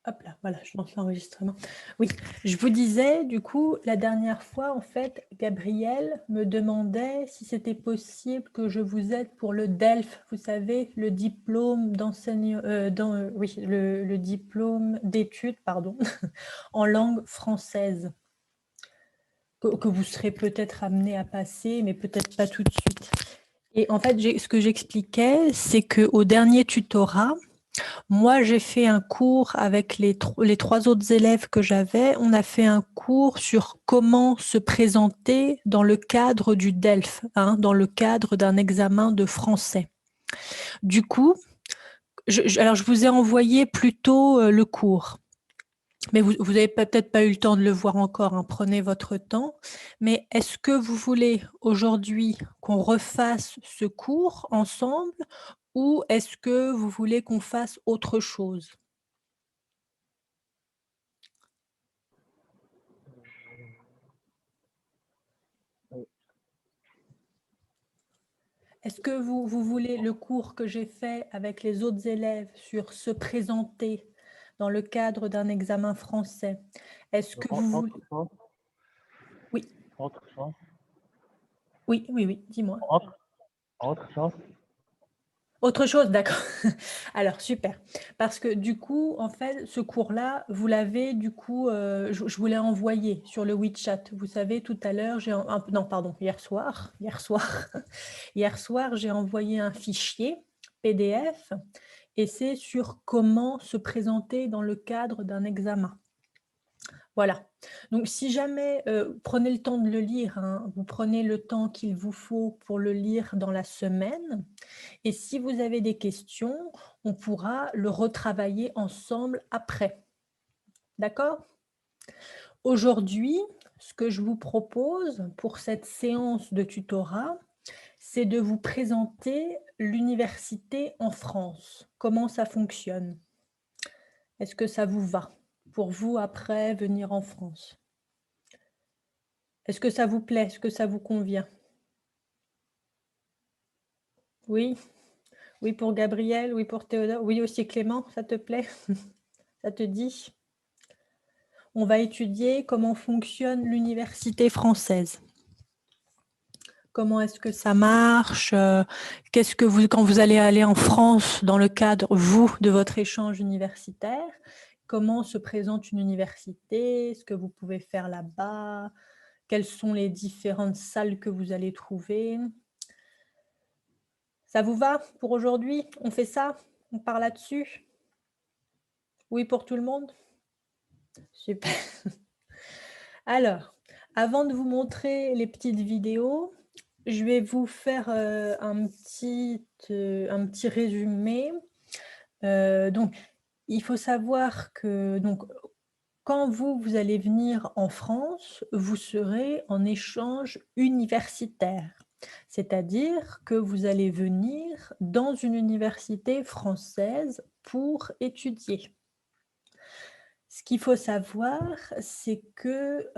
Hop là, voilà, je lance l'enregistrement. Oui, je vous disais, du coup, la dernière fois, en fait, Gabriel me demandait si c'était possible que je vous aide pour le DELF, vous savez, le diplôme d'enseignant, oui, le diplôme d'études, pardon, en langue française, que vous serez peut-être amené à passer, mais peut-être pas tout de suite. Et en fait, ce que j'expliquais, c'est qu'au dernier tutorat, moi, j'ai fait un cours avec les trois autres élèves que j'avais. On a fait un cours sur comment se présenter dans le cadre du DELF, hein, dans le cadre d'un examen de français. Du coup, alors je vous ai envoyé plutôt le cours. Mais vous n'avez peut-être pas eu le temps de le voir encore, hein, prenez votre temps. Mais est-ce que vous voulez aujourd'hui qu'on refasse ce cours ensemble ou est-ce que vous voulez qu'on fasse autre chose? Est-ce que vous voulez le cours que j'ai fait avec les autres élèves sur se présenter dans le cadre d'un examen français? Est-ce que vous voulez... Oui, oui, dis-moi. Autre chose. Autre chose, d'accord. Alors, super. Parce que du coup, en fait, ce cours-là, vous l'avez, du coup, je vous l'ai envoyé sur le WeChat. Vous savez, tout à l'heure, non, pardon, hier soir, hier soir, j'ai envoyé un fichier PDF et c'est sur comment se présenter dans le cadre d'un examen. Voilà. Donc, si jamais, prenez le temps de le lire, hein, vous prenez le temps qu'il vous faut pour le lire dans la semaine. Et si vous avez des questions, on pourra le retravailler ensemble après. D'accord? Aujourd'hui, ce que je vous propose pour cette séance de tutorat, c'est de vous présenter l'université en France. Comment ça fonctionne? Est-ce que ça vous va pour vous après venir en France? Est-ce que ça vous plaît? Est-ce que ça vous convient? Oui? Oui pour Gabriel? Oui pour Théodore? Oui aussi Clément, ça te plaît? Ça te dit? On va étudier comment fonctionne l'université française. Comment est-ce que ça marche? Qu'est-ce que vous, quand vous allez aller en France dans le cadre, vous, de votre échange universitaire, comment se présente une université? Ce que vous pouvez faire là-bas? Quelles sont les différentes salles que vous allez trouver? Ça vous va pour aujourd'hui? On fait ça? On part là-dessus? Oui pour tout le monde? Super. Alors, avant de vous montrer les petites vidéos, je vais vous faire un petit résumé. Donc, il faut savoir que donc, quand vous allez venir en France, vous serez en échange universitaire. C'est-à-dire que vous allez venir dans une université française pour étudier. Ce qu'il faut savoir, c'est que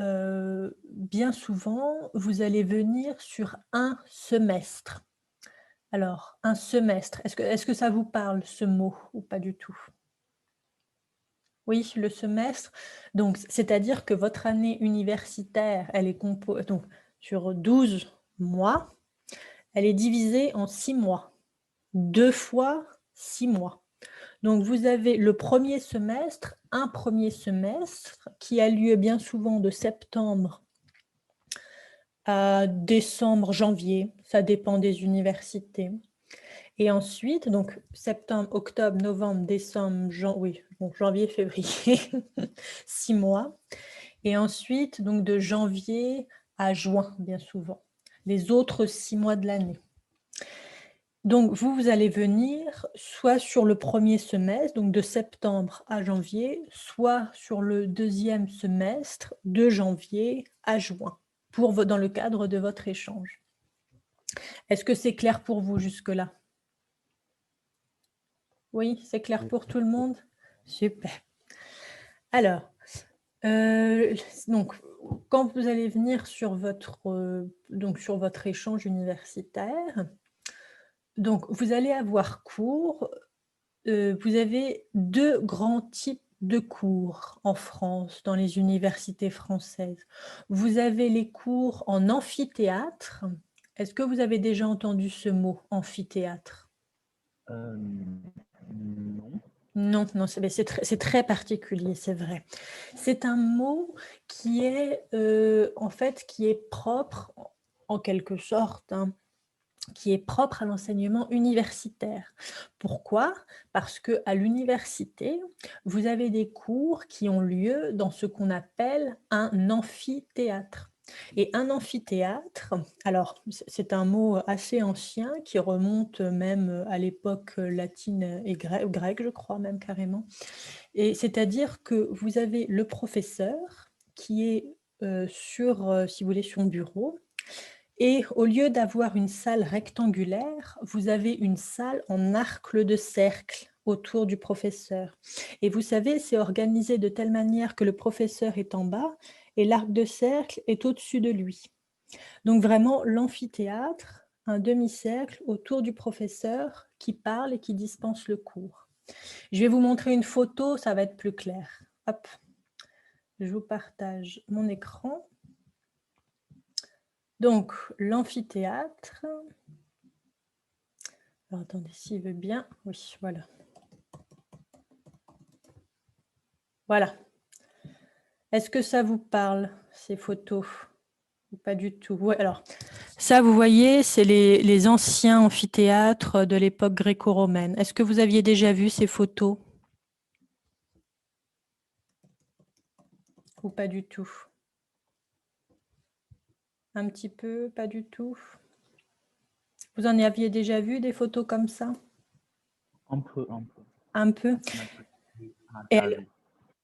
bien souvent, vous allez venir sur un semestre. Alors, un semestre, est-ce que ça vous parle ce mot ou pas du tout? Oui, le semestre. Donc, c'est-à-dire que votre année universitaire, elle est donc sur 12 mois, elle est divisée en 6 mois. 2 fois 6 mois. Donc, vous avez le premier semestre, un premier semestre qui a lieu bien souvent de septembre à décembre, janvier, ça dépend des universités. Et ensuite, donc septembre, octobre, novembre, décembre, janvier, février, 6 mois. Et ensuite, donc de janvier à juin, bien souvent, les autres 6 mois de l'année. Donc, vous allez venir soit sur le premier semestre, donc de septembre à janvier, soit sur le deuxième semestre, de janvier à juin, dans le cadre de votre échange. Est-ce que c'est clair pour vous jusque-là? Oui, c'est clair pour tout le monde? Super. Alors, donc, quand vous allez venir sur votre échange universitaire, donc vous allez avoir cours. Vous avez deux grands types de cours en France, dans les universités françaises. Vous avez les cours en amphithéâtre. Est-ce que vous avez déjà entendu ce mot, amphithéâtre? Non. Non, non, c'est très particulier, c'est vrai. C'est un mot qui est, en fait, qui est propre, en quelque sorte, hein, qui est propre à l'enseignement universitaire. Pourquoi? Parce qu'à l'université, vous avez des cours qui ont lieu dans ce qu'on appelle un amphithéâtre. Et un amphithéâtre, alors c'est un mot assez ancien qui remonte même à l'époque latine et grecque, je crois même carrément. Et c'est-à-dire que vous avez le professeur qui est si vous voulez, sur son bureau, et au lieu d'avoir une salle rectangulaire, vous avez une salle en arc de cercle autour du professeur. Et vous savez, c'est organisé de telle manière que le professeur est en bas et l'arc de cercle est au-dessus de lui. Donc vraiment l'amphithéâtre, un demi-cercle autour du professeur qui parle et qui dispense le cours. Je vais vous montrer une photo, ça va être plus clair. Hop, je vous partage mon écran. Donc, l'amphithéâtre. Alors, attendez, s'il veut bien. Oui, voilà. Voilà. Est-ce que ça vous parle, ces photos? Ou pas du tout? Ouais, alors, ça, vous voyez, c'est les anciens amphithéâtres de l'époque gréco-romaine. Est-ce que vous aviez déjà vu ces photos? Ou pas du tout? Un petit peu, pas du tout? Vous en aviez déjà vu des photos comme ça? Un peu, un peu. Un peu? On a plus Et à vue.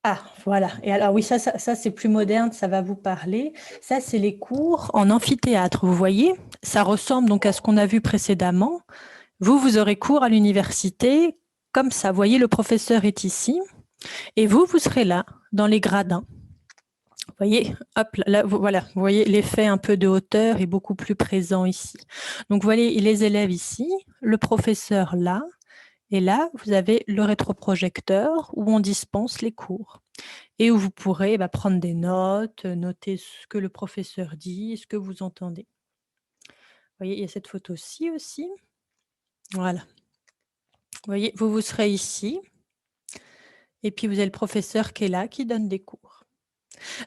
ah, voilà. Et alors, oui, ça c'est plus moderne, ça va vous parler. Ça, c'est les cours en amphithéâtre. Vous voyez, ça ressemble donc à ce qu'on a vu précédemment. Vous aurez cours à l'université comme ça. Vous voyez, le professeur est ici et vous serez là, dans les gradins. Vous voyez, hop, là, voilà, vous voyez l'effet un peu de hauteur est beaucoup plus présent ici. Donc, vous voyez les élèves ici, le professeur là, et là, vous avez le rétroprojecteur où on dispense les cours et où vous pourrez prendre des notes, noter ce que le professeur dit, ce que vous entendez. Vous voyez, il y a cette photo-ci aussi. Voilà. Vous voyez, vous serez ici et puis vous avez le professeur qui est là, qui donne des cours.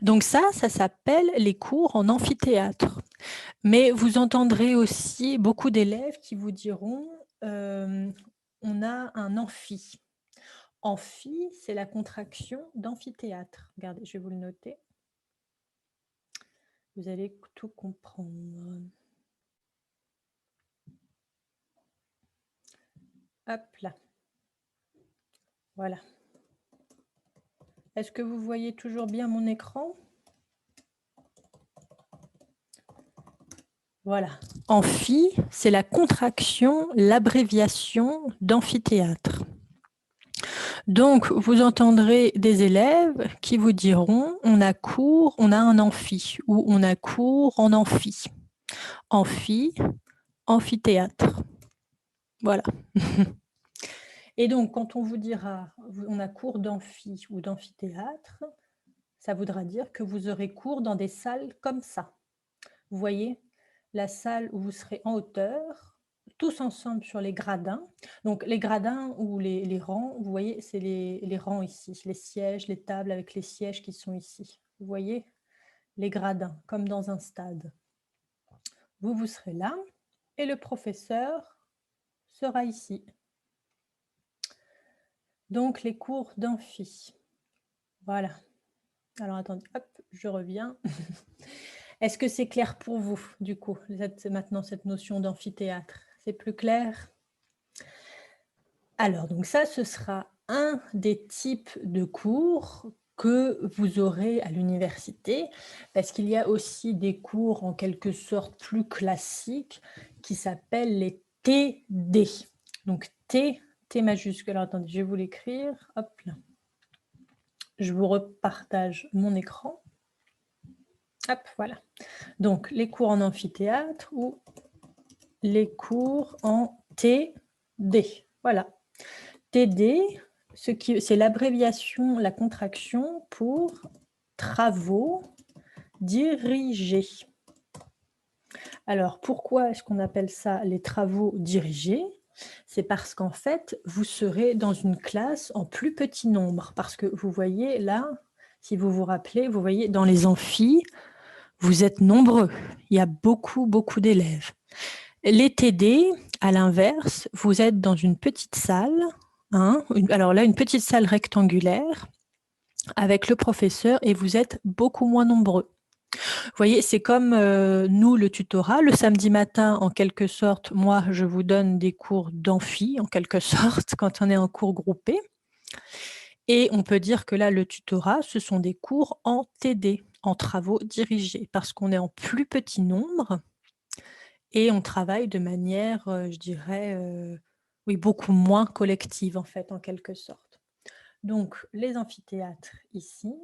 Donc ça s'appelle les cours en amphithéâtre. Mais vous entendrez aussi beaucoup d'élèves qui vous diront on a un amphi. Amphi, c'est la contraction d'amphithéâtre. Regardez, je vais vous le noter. Vous allez tout comprendre. Hop là. Voilà. Est-ce que vous voyez toujours bien mon écran? Voilà. Amphi, c'est la contraction, l'abréviation d'amphithéâtre. Donc, vous entendrez des élèves qui vous diront on a cours, on a un amphi ou on a cours en amphi. Amphi, amphithéâtre. Voilà. Et donc, quand on vous dira on a cours d'amphi ou d'amphithéâtre, ça voudra dire que vous aurez cours dans des salles comme ça. Vous voyez, la salle où vous serez en hauteur, tous ensemble sur les gradins. Donc, les gradins ou les rangs, vous voyez, c'est les rangs ici, les sièges, les tables avec les sièges qui sont ici. Vous voyez, les gradins, comme dans un stade. Vous serez là et le professeur sera ici. Donc, les cours d'amphi. Voilà. Alors, attendez, hop, je reviens. Est-ce que c'est clair pour vous, du coup, maintenant, cette notion d'amphithéâtre? C'est plus clair? Alors, donc ça, ce sera un des types de cours que vous aurez à l'université, parce qu'il y a aussi des cours en quelque sorte plus classiques qui s'appellent les TD. Donc, T majuscule. Alors, attendez, je vais vous l'écrire. Hop là. Je vous repartage mon écran. Hop, voilà. Donc, les cours en amphithéâtre ou les cours en TD. Voilà. TD, c'est l'abréviation, la contraction pour travaux dirigés. Alors, pourquoi est-ce qu'on appelle ça les travaux dirigés? C'est parce qu'en fait, vous serez dans une classe en plus petit nombre. Parce que vous voyez là, si vous vous rappelez, vous voyez dans les amphis, vous êtes nombreux. Il y a beaucoup, beaucoup d'élèves. Les TD, à l'inverse, vous êtes dans une petite salle. Alors là, une petite salle rectangulaire avec le professeur et vous êtes beaucoup moins nombreux. Vous voyez, c'est comme nous, le tutorat. Le samedi matin, en quelque sorte, moi, je vous donne des cours d'amphi, en quelque sorte, quand on est en cours groupé. Et on peut dire que là, le tutorat, ce sont des cours en TD, en travaux dirigés, parce qu'on est en plus petit nombre et on travaille de manière, je dirais, oui, beaucoup moins collective, en fait, en quelque sorte. Donc, les amphithéâtres ici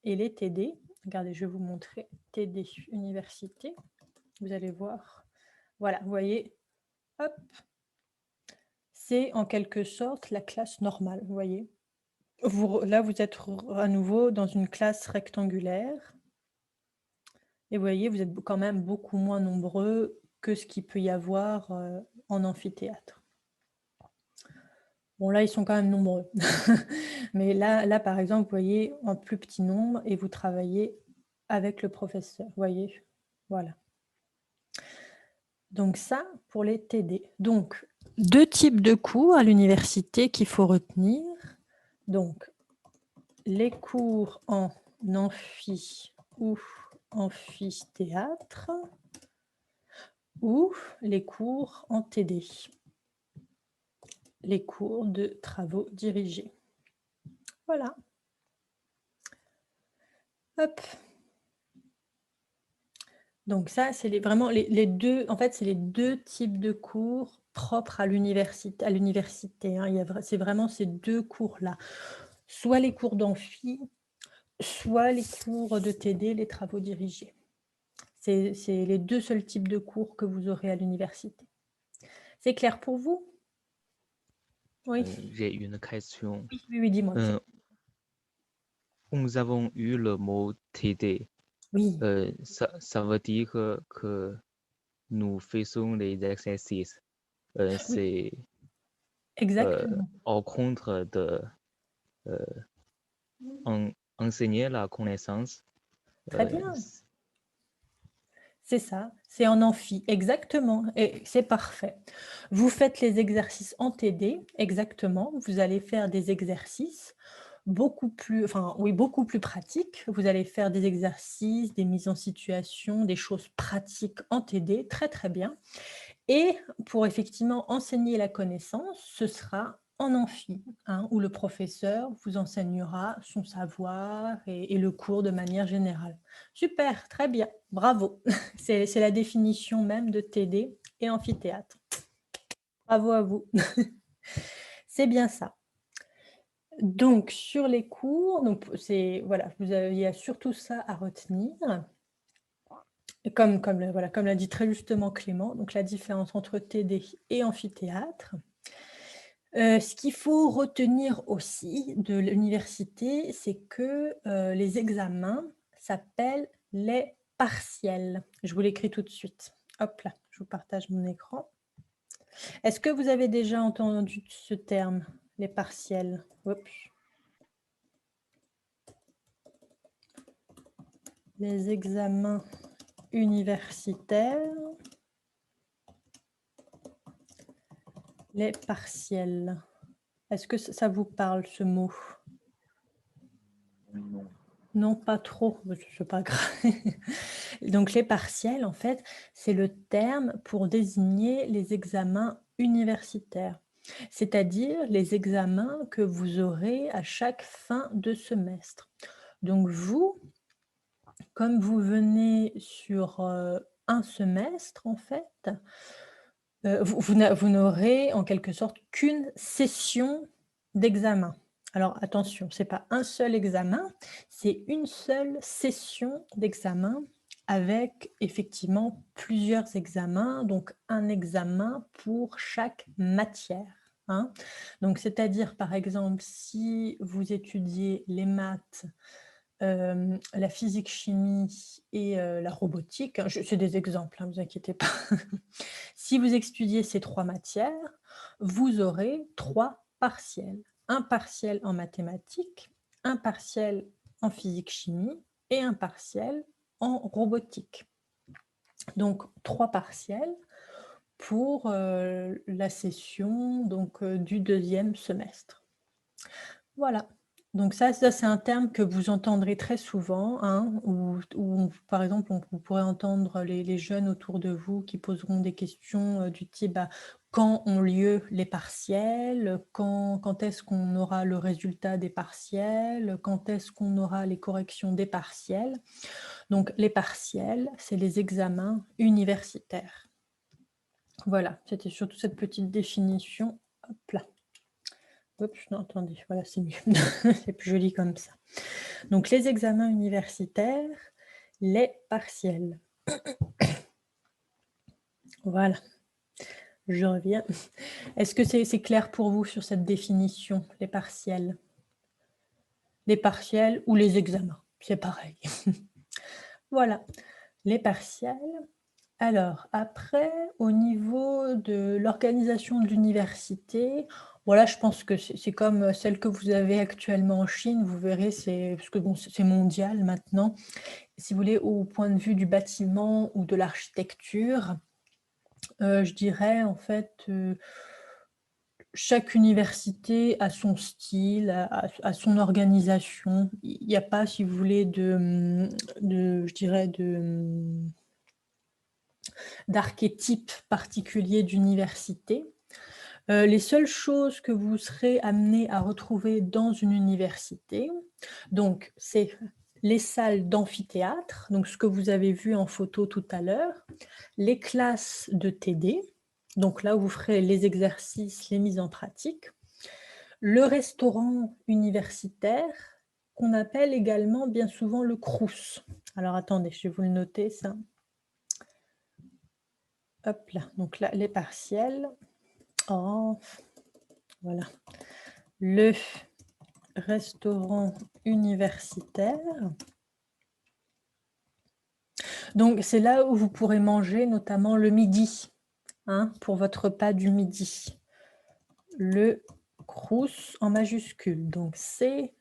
et les TD. Regardez, je vais vous montrer TD Université. Vous allez voir. Voilà, vous voyez, hop, c'est en quelque sorte la classe normale, vous voyez. Là, vous êtes à nouveau dans une classe rectangulaire. Et vous voyez, vous êtes quand même beaucoup moins nombreux que ce qu'il peut y avoir en amphithéâtre. Bon, là, ils sont quand même nombreux. Mais là, par exemple, vous voyez, en plus petit nombre, et vous travaillez avec le professeur, vous voyez. Voilà. Donc ça, pour les TD. Donc, 2 types de cours à l'université qu'il faut retenir. Donc, les cours en amphi ou amphithéâtre ou les cours en TD, les cours de travaux dirigés. Voilà. Hop. Donc ça, c'est vraiment les deux, en fait, c'est les 2 types de cours propres à l'université. C'est vraiment ces 2 cours-là. Soit les cours d'amphi, soit les cours de TD, les travaux dirigés. C'est les 2 seuls types de cours que vous aurez à l'université. C'est clair pour vous? Oui. J'ai une question. Oui, dis-moi. Nous avons eu le mot TD. Oui, Ça veut dire que nous faisons les exercices. C'est exactement. au contre de enseigner la connaissance. Très bien. C'est ça, c'est en amphi, exactement, et c'est parfait. Vous faites les exercices en TD, exactement. Vous allez faire des exercices beaucoup plus pratiques. Vous allez faire des exercices, des mises en situation, des choses pratiques en TD, très, très bien. Et pour effectivement enseigner la connaissance, ce sera en amphi, où le professeur vous enseignera son savoir et le cours de manière générale. Super, très bien, bravo. C'est la définition même de TD et amphithéâtre. Bravo à vous. C'est bien ça. Donc, sur les cours, voilà, il y a surtout ça à retenir. Comme l'a dit très justement Clément, donc la différence entre TD et amphithéâtre. Ce qu'il faut retenir aussi de l'université, c'est que les examens s'appellent les partiels. Je vous l'écris tout de suite. Hop là, je vous partage mon écran. Est-ce que vous avez déjà entendu ce terme, les partiels? Hop. Les examens universitaires, les partiels. Est-ce que ça vous parle, ce mot? Non. Non, pas trop, c'est pas grave. Donc les partiels, en fait, c'est le terme pour désigner les examens universitaires, c'est-à-dire les examens que vous aurez à chaque fin de semestre. Donc vous, comme vous venez sur un semestre, en fait, vous n'aurez en quelque sorte qu'une session d'examen. Alors attention, ce n'est pas un seul examen, c'est une seule session d'examen avec effectivement plusieurs examens, donc un examen pour chaque matière. hein. Donc, c'est-à-dire, par exemple, si vous étudiez les maths, la physique-chimie et la robotique, hein, c'est des exemples, ne vous inquiétez pas. Si vous étudiez ces 3 matières, vous aurez 3 partiels. Un partiel en mathématiques, un partiel en physique-chimie et un partiel en robotique. Donc 3 partiels pour, la session donc, du 2e semestre. Voilà. Donc ça c'est un terme que vous entendrez très souvent, hein, ou par exemple, vous pourrez entendre les jeunes autour de vous qui poseront des questions, du type, bah, quand ont lieu les partiels? Quand est-ce qu'on aura le résultat des partiels? Quand est-ce qu'on aura les corrections des partiels? Donc les partiels, c'est les examens universitaires. Voilà, c'était surtout cette petite définition. Hop là. Hop, non, attendez, voilà, c'est mieux. C'est plus joli comme ça. Donc les examens universitaires, les partiels. Voilà, je reviens. Est-ce que c'est clair pour vous sur cette définition, les partiels? Les partiels ou les examens, c'est pareil. Voilà, les partiels. Alors après, au niveau de l'organisation de l'université, voilà, je pense que c'est comme celle que vous avez actuellement en Chine, vous verrez, parce que bon, c'est mondial maintenant. Si vous voulez, au point de vue du bâtiment ou de l'architecture, je dirais en fait, chaque université a son style, a son organisation. Il n'y a pas, si vous voulez, je dirais d'archétype particulier d'université. Les seules choses que vous serez amenés à retrouver dans une université, donc c'est les salles d'amphithéâtre, donc ce que vous avez vu en photo tout à l'heure, les classes de TD, donc là où vous ferez les exercices, les mises en pratique, le restaurant universitaire, qu'on appelle également bien souvent le Crous. Alors attendez, je vais vous le noter ça. Hop là, donc là, les partiels. Oh, voilà. Le restaurant universitaire. Donc, c'est là où vous pourrez manger notamment le midi, hein, pour votre repas du midi. Le Crous en majuscule, donc C-R-O-U-S.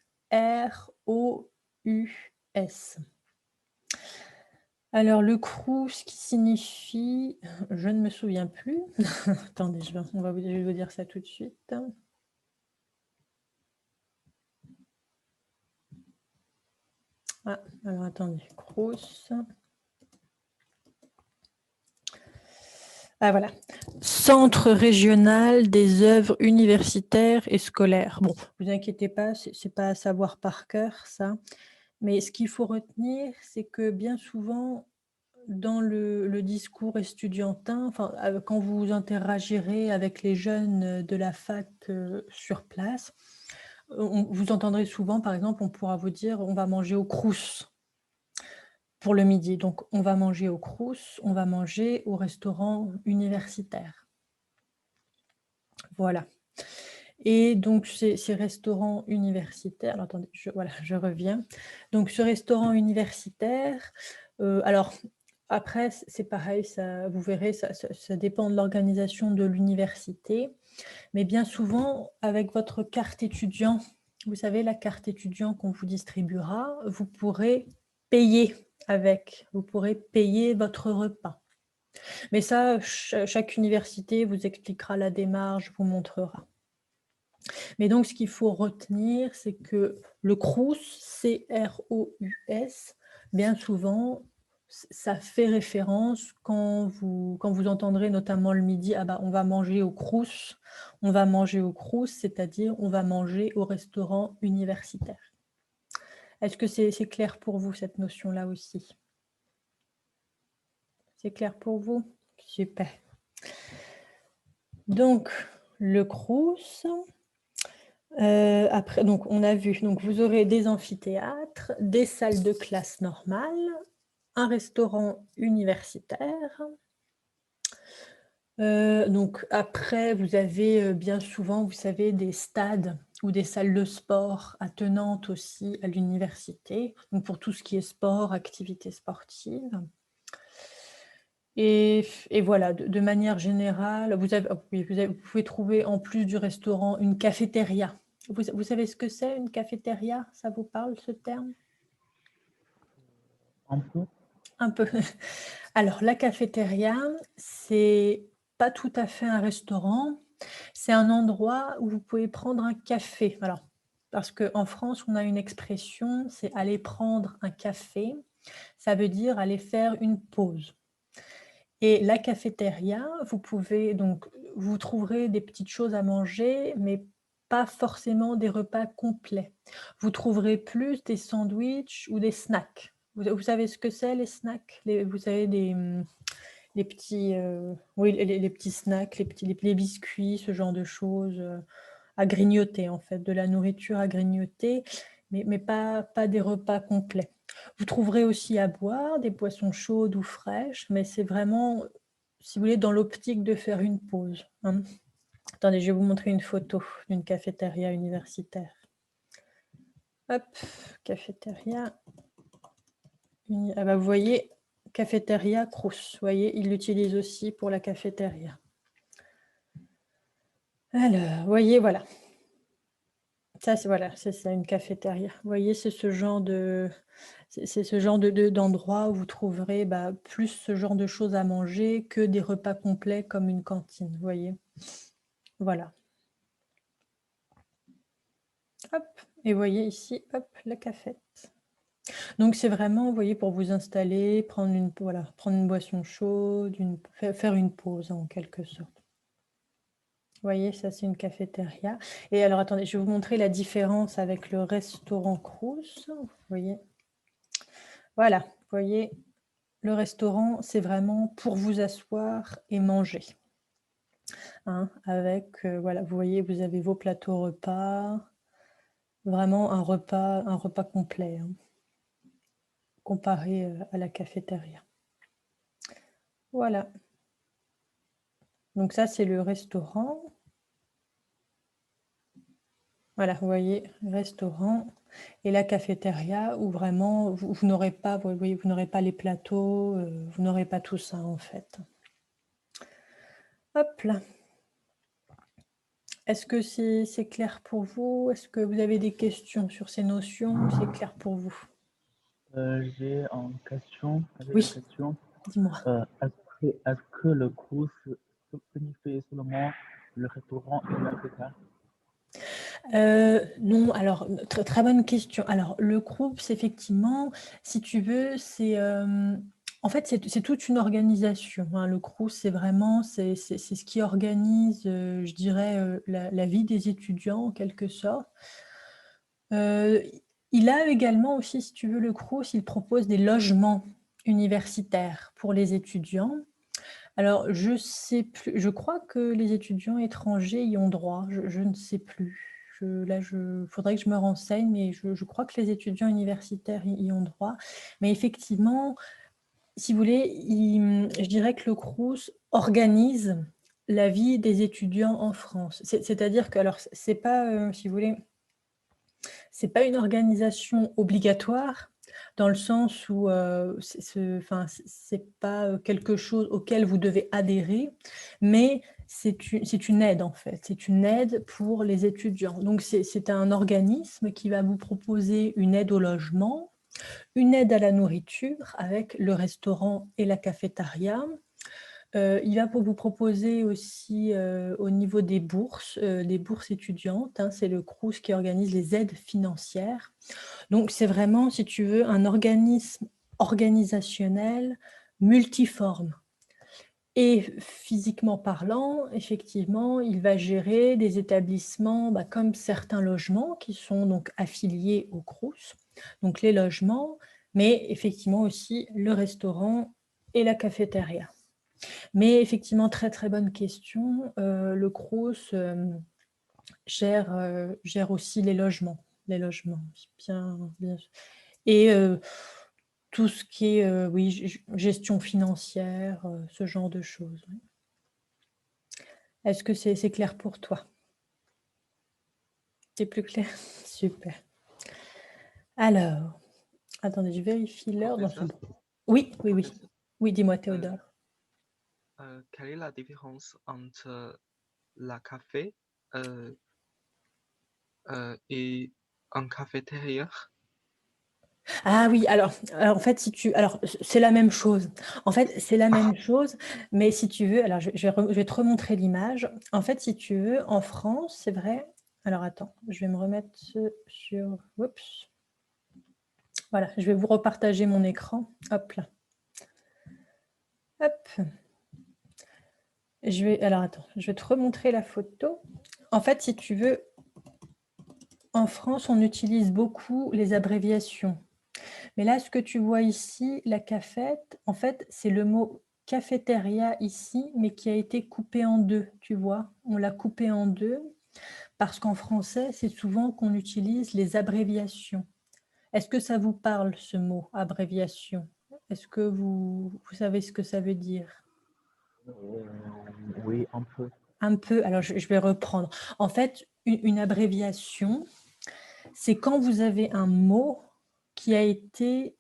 Alors, le Crous qui signifie, je ne me souviens plus. Attendez, je vais vous dire ça tout de suite. Ah, alors attendez, Crous. Ah voilà, Centre régional des œuvres universitaires et scolaires. Bon, vous inquiétez pas, c'est pas à savoir par cœur ça, mais ce qu'il faut retenir, c'est que bien souvent, dans le discours estudiantin, enfin, quand vous interagirez avec les jeunes de la fac sur place, vous entendrez souvent, par exemple, on pourra vous dire: «On va manger au Crous». Pour le midi, donc on va manger au Crous, on va manger au restaurant universitaire. Voilà. Et donc ces restaurants universitaires, alors attendez, voilà, je reviens. Donc ce restaurant universitaire, alors après c'est pareil, ça vous verrez, ça dépend de l'organisation de l'université, mais bien souvent avec votre carte étudiant, vous savez la carte étudiant qu'on vous distribuera, vous pourrez payer avec, vous pourrez payer votre repas. Mais ça, chaque université vous expliquera la démarche, vous montrera. Mais donc ce qu'il faut retenir, c'est que le Crous, C-R-O-U-S, bien souvent, ça fait référence quand vous entendrez notamment le midi: «Ah bah, on va manger au Crous», on va manger au Crous, c'est-à-dire on va manger au restaurant universitaire. Est-ce que c'est clair pour vous cette notion-là aussi? C'est clair pour vous? Super. Donc le Crous, après donc on a vu, donc vous aurez des amphithéâtres, des salles de classe normales, un restaurant universitaire, Donc après, vous avez, bien souvent, vous savez, des stades ou des salles de sport attenantes aussi à l'université, donc pour tout ce qui est sport, activités sportives et voilà, de manière générale, vous avez oui, vous pouvez trouver en plus du restaurant une cafétéria. Vous savez ce que c'est une cafétéria? Ça vous parle ce terme? Un peu. Un peu. Alors la cafétéria, c'est pas tout à fait un restaurant, c'est un endroit où vous pouvez prendre un café. Alors, parce qu'en France, on a une expression, c'est aller prendre un café, ça veut dire aller faire une pause. Et la cafétéria, vous pouvez donc vous trouverez des petites choses à manger, mais pas forcément des repas complets. Vous trouverez plus des sandwichs ou des snacks. Vous savez ce que c'est les snacks? Vous savez les petits, oui les petits snacks, les biscuits, ce genre de choses, à grignoter en fait, de la nourriture à grignoter, mais pas des repas complets. Vous trouverez aussi à boire des boissons chaudes ou fraîches, mais c'est vraiment, si vous voulez, dans l'optique de faire une pause, hein. Attendez, je vais vous montrer une photo d'une cafétéria universitaire. Hop, cafétéria ah bah, vous voyez, cafétéria Crous, vous voyez, ils l'utilisent aussi pour la cafétéria. Alors, vous voyez, voilà. Ça, c'est voilà, c'est ça, une cafétéria. Vous voyez, c'est ce genre d'endroit où vous trouverez, bah, plus ce genre de choses à manger que des repas complets comme une cantine, vous voyez? Voilà. Hop et vous voyez ici, hop, la cafette. Donc c'est vraiment, vous voyez, pour vous installer, prendre une boisson chaude, faire une pause en quelque sorte. Vous voyez, ça c'est une cafétéria et alors attendez, je vais vous montrer la différence avec le restaurant Crous. Vous voyez? Voilà, vous voyez, le restaurant, c'est vraiment pour vous asseoir et manger, hein, avec, voilà, vous voyez, vous avez vos plateaux repas, vraiment un repas complet, hein, comparé, à la cafétéria. Voilà. Donc ça, c'est le restaurant. Voilà, vous voyez, restaurant et la cafétéria où vraiment vous n'aurez pas, vous voyez, vous n'aurez pas les plateaux, vous n'aurez pas tout ça, en fait. Hop là. Est-ce que c'est clair pour vous? Est-ce que vous avez des questions sur ces notions ou c'est clair pour vous? J'ai une question, avec une Oui, question. dis-moi. Est-ce que le cours signifie seulement le restaurant et la cafétéria? Non, alors, très, très bonne question. Alors, le Crous, effectivement, si tu veux, en fait, c'est toute une organisation, hein. Le Crous, c'est vraiment c'est ce qui organise, je dirais, la vie des étudiants, en quelque sorte. Heu, il a également aussi, si tu veux, le Crous, il propose des logements universitaires pour les étudiants. Alors, je sais plus, je crois que les étudiants étrangers y ont droit, je ne sais plus. Faudrait que je me renseigne, mais je crois que les étudiants universitaires y ont droit. Mais effectivement, si vous voulez, je dirais que le Crous organise la vie des étudiants en France. C'est-à-dire que alors c'est pas, si vous voulez, c'est pas une organisation obligatoire, dans le sens où, c'est pas, quelque chose auquel vous devez adhérer, mais c'est une aide, en fait. C'est une aide pour les étudiants. Donc c'est un organisme qui va vous proposer une aide au logement, une aide à la nourriture avec le restaurant et la cafétéria. Il va pour vous proposer aussi, au niveau des bourses étudiantes, hein, c'est le Crous qui organise les aides financières. Donc c'est vraiment, si tu veux, un organisme organisationnel multiforme et physiquement parlant, effectivement, il va gérer des établissements, bah, comme certains logements qui sont donc affiliés au Crous, donc les logements, mais effectivement aussi le restaurant et la cafétéria. Mais effectivement, très, très bonne question. Le Crous, gère aussi les logements, bien et tout ce qui est, oui, gestion financière, ce genre de choses, oui. Est-ce que c'est clair pour toi? C'est plus clair? Super. Alors, attendez, je vérifie l'heure dans ce... Professeur, Oui, oui, oui. professeur, Oui, dis-moi, Théodore. quelle est la différence entre la café euh, et un cafétéria? Ah oui, alors en fait, si tu alors c'est la même chose. En fait, c'est la même chose, mais si tu veux, alors je vais te remontrer l'image. En fait, si tu veux, en France, c'est vrai. Alors attends, je vais me remettre sur. Oups. Voilà, je vais vous repartager mon écran. Hop là. Hop. Alors attends, je vais te remontrer la photo. En fait, si tu veux, en France, on utilise beaucoup les abréviations. Mais là, ce que tu vois ici, la cafette, en fait, c'est le mot cafétéria ici, mais qui a été coupé en deux, tu vois. On l'a coupé en deux parce qu'en français, c'est souvent qu'on utilise les abréviations. Est-ce que ça vous parle, ce mot, abréviation? Est-ce que vous savez ce que ça veut dire? Oui, un peu. Un peu, alors je vais reprendre. En fait, une abréviation, c'est quand vous avez un mot qui a été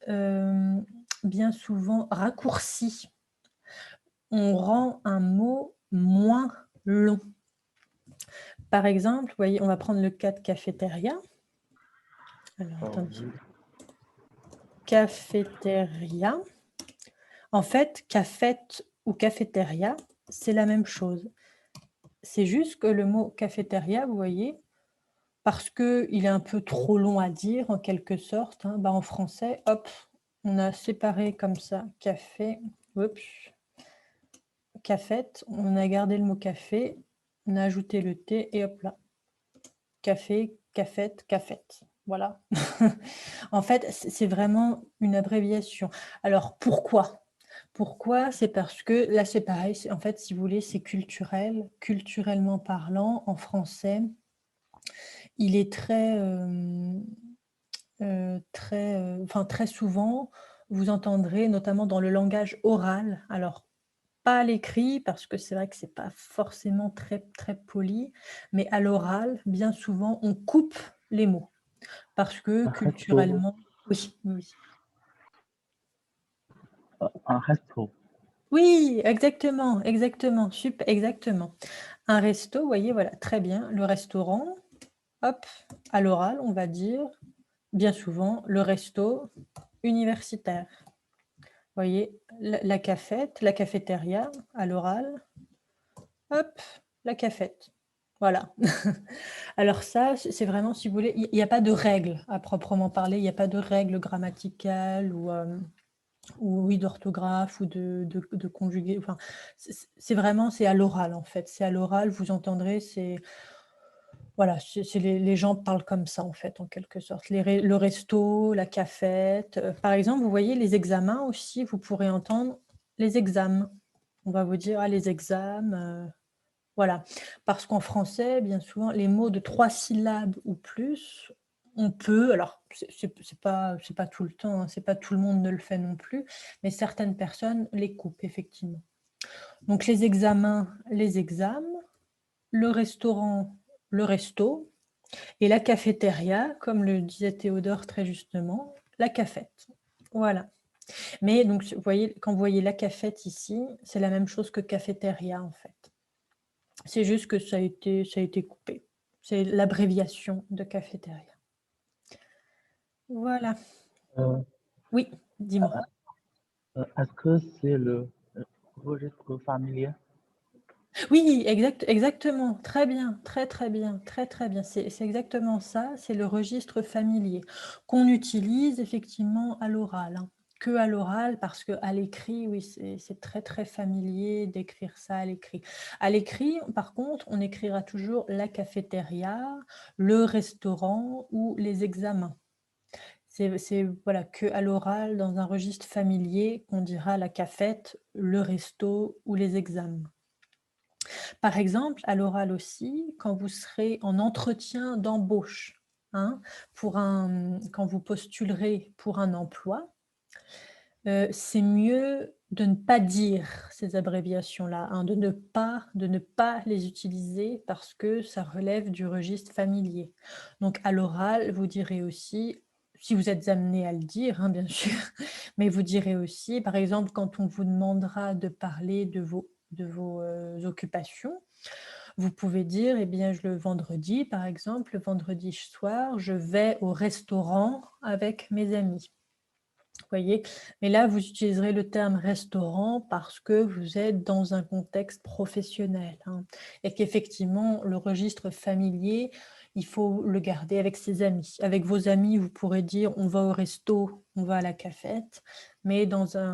bien souvent raccourci. On rend un mot moins long. Par exemple, vous voyez, on va prendre le cas de cafétéria. Alors, attendez. Oui. Cafétéria. En fait, cafette ou cafétéria, c'est la même chose. C'est juste que le mot cafétéria, vous voyez, parce qu'il est un peu trop long à dire, en quelque sorte, hein, en français, hop, on a séparé comme ça, café, oups, cafette, on a gardé le mot café, on a ajouté le T et hop là. Café, cafette, cafette. Voilà. En fait, c'est vraiment une abréviation. Alors, pourquoi? Pourquoi? C'est parce que là, c'est pareil. En fait, si vous voulez, c'est culturel. Culturellement parlant, en français, il est très souvent, vous entendrez, notamment dans le langage oral, alors pas à l'écrit, parce que c'est vrai que c'est pas forcément très, très poli, mais à l'oral, bien souvent, on coupe les mots, parce que Un resto. culturellement, oui, oui. Un resto. Oui, exactement, exactement, exactement. Un resto, vous voyez, voilà, très bien. Le restaurant, hop, à l'oral, on va dire, bien souvent, le resto universitaire. Vous voyez, la cafette, la cafétéria, à l'oral, hop, la cafette. Voilà. Alors ça, c'est vraiment, si vous voulez, il n'y a pas de règle à proprement parler, il n'y a pas de règle grammaticale ou oui, d'orthographe ou de conjuguer. Enfin, c'est vraiment, c'est à l'oral en fait. C'est à l'oral, vous entendrez, voilà, les gens parlent comme ça en fait, en quelque sorte. Le resto, la cafette. Par exemple, vous voyez les examens aussi, vous pourrez entendre les examens. On va vous dire, ah, les examens, voilà. Parce qu'en français, bien souvent, les mots de 3 syllabes ou plus, on peut, alors c'est pas tout le temps, hein, c'est pas tout le monde ne le fait non plus, mais certaines personnes les coupent effectivement. Donc les examens, les examens, le restaurant, le resto, et la cafétéria, comme le disait Théodore très justement, la cafette. Voilà. Mais donc, vous voyez, quand vous voyez la cafette ici, c'est la même chose que cafétéria en fait. C'est juste que ça a été coupé. C'est l'abréviation de cafétéria. Voilà. Euh, Oui, dis-moi. Est-ce que c'est le registre familier? Oui, exactement. Très bien, très bien, très bien. C'est exactement ça. C'est le registre familier qu'on utilise effectivement à l'oral, hein. Que à l'oral, parce qu'à l'écrit, oui, c'est très familier d'écrire ça à l'écrit. À l'écrit, par contre, on écrira toujours la cafétéria, le restaurant ou les examens. C'est voilà, que à l'oral, dans un registre familier, on dira la cafette, le resto ou les examens. Par exemple, à l'oral aussi, quand vous serez en entretien d'embauche, hein, quand vous postulerez pour un emploi, c'est mieux de ne pas dire ces abréviations-là, hein, de ne pas les utiliser parce que ça relève du registre familier. Donc à l'oral, vous direz aussi, si vous êtes amené à le dire, hein, bien sûr, mais vous direz aussi, par exemple, quand on vous demandera de parler de vos occupations, vous pouvez dire, eh bien, le vendredi, par exemple, le vendredi soir, je vais au restaurant avec mes amis. Vous voyez? Mais là, vous utiliserez le terme restaurant parce que vous êtes dans un contexte professionnel, hein, et qu'effectivement, le registre familier, il faut le garder avec ses amis. Avec vos amis, vous pourrez dire: «On va au resto, on va à la cafette», mais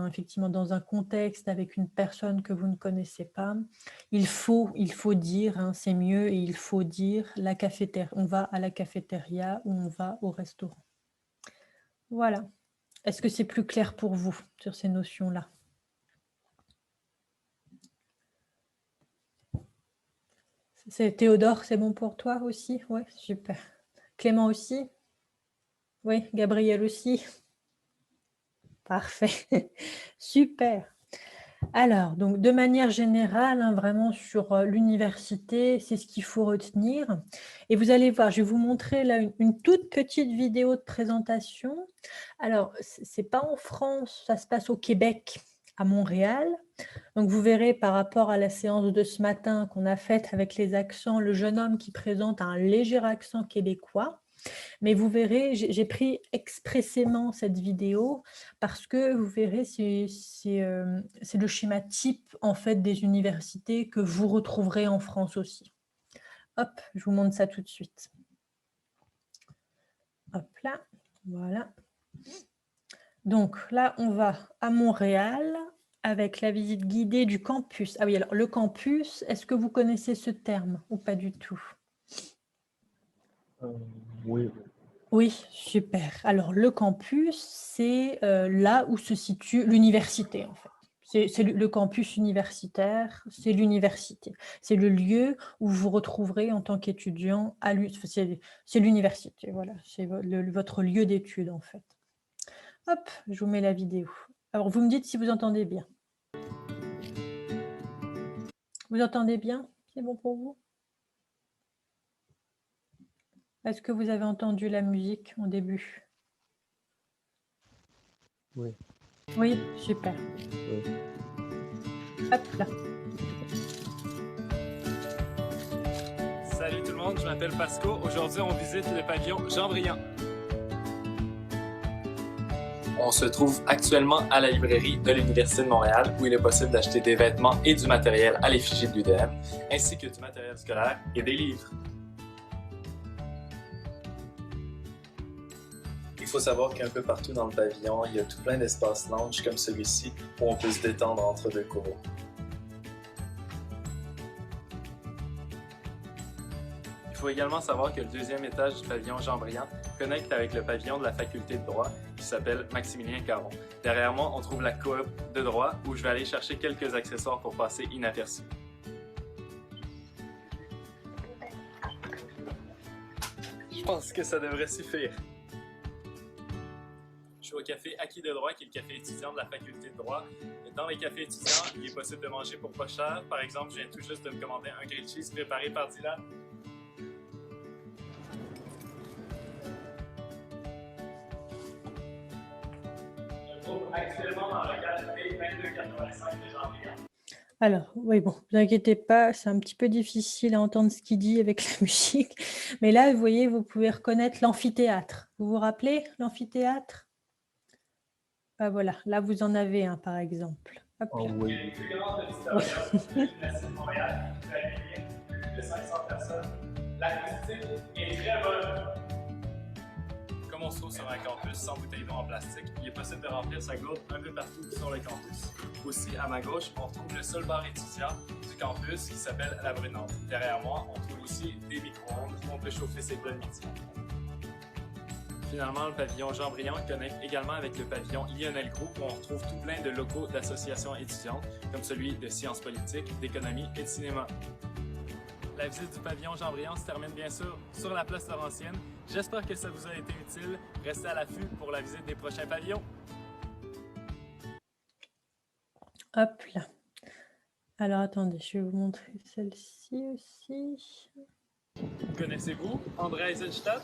effectivement, dans un contexte avec une personne que vous ne connaissez pas, il faut dire, hein, c'est mieux et il faut dire la cafétéria, on va à la cafétéria ou on va au restaurant. Voilà. Est-ce que c'est plus clair pour vous sur ces notions-là? Théodore, c'est bon pour toi aussi? Oui, super. Clément aussi? Oui, Gabriel aussi? Parfait. Super. Alors, donc de manière générale, hein, vraiment sur l'université, c'est ce qu'il faut retenir. Et vous allez voir, je vais vous montrer là une toute petite vidéo de présentation. Alors, c'est pas en France, ça se passe au Québec, à Montréal. Donc vous verrez par rapport à la séance de ce matin qu'on a faite avec les accents, le jeune homme qui présente un léger accent québécois. Mais vous verrez, j'ai pris expressément cette vidéo parce que vous verrez, c'est le schéma type en fait des universités que vous retrouverez en France aussi. Hop, je vous montre ça tout de suite. Hop là, voilà. Donc là, on va à Montréal avec la visite guidée du campus. Ah oui, alors le campus, est-ce que vous connaissez ce terme ou pas du tout? Oui, oui. Oui, super. Alors le campus, c'est là où se situe l'université en fait. C'est le campus universitaire, c'est l'université. C'est le lieu où vous vous retrouverez en tant qu'étudiant c'est l'université, voilà. C'est votre lieu d'études en fait. Hop, je vous mets la vidéo. Alors vous me dites si vous entendez bien. Vous entendez bien? C'est bon pour vous? Est-ce que vous avez entendu la musique au début? Oui. Oui, super. Oui. Hop là. Salut tout le monde, je m'appelle Pasco. Aujourd'hui, on visite le pavillon Jean-Briand. On se trouve actuellement à la librairie de l'Université de Montréal où il est possible d'acheter des vêtements et du matériel à l'effigie de l'UDM, ainsi que du matériel scolaire et des livres. Il faut savoir qu'un peu partout dans le pavillon, il y a tout plein d'espaces lounge comme celui-ci où on peut se détendre entre deux cours. Il faut également savoir que le deuxième étage du pavillon Jean-Briand connecte avec le pavillon de la faculté de droit qui s'appelle Maximilien Caron. Derrière moi, on trouve la coop de droit où je vais aller chercher quelques accessoires pour passer inaperçu. Je pense que ça devrait suffire. Je suis au café Acquis de droit, qui est le café étudiant de la faculté de droit. Dans les cafés étudiants, il est possible de manger pour pas cher. Par exemple, je viens tout juste de me commander un grilled cheese préparé par Dylan. Actuellement dans le café 2285 de Jean-Briand. Alors, oui, bon, ne vous inquiétez pas, c'est un petit peu difficile à entendre ce qu'il dit avec la musique. Mais là, vous voyez, vous pouvez reconnaître l'amphithéâtre. Vous vous rappelez l'amphithéâtre? Ah, voilà, là, vous en avez un, par exemple. Hop Oh, là. oui. Il y a une plus grande auditorium de l'Université de Montréal qui peut accueillir plus de 500 personnes. L'acoustique est très bonne. Comme on se trouve sur un campus sans bouteille d'eau en plastique, il est possible de remplir sa gourde un peu partout sur le campus. Aussi, à ma gauche, on retrouve le seul bar étudiant du campus qui s'appelle La Brunante. Derrière moi, on trouve aussi des micro-ondes où on peut chauffer ses plats de midi. Finalement, le pavillon Jean-Briand connecte également avec le pavillon Lionel Groux où on retrouve tout plein de locaux d'associations étudiantes comme celui de sciences politiques, d'économie et de cinéma. La visite du pavillon Jean-Briand se termine bien sûr sur la place Laurentienne. J'espère que ça vous a été utile. Restez à l'affût pour la visite des prochains pavillons. Hop là. Alors attendez, je vais vous montrer celle-ci aussi. Connaissez-vous André Eisenstadt?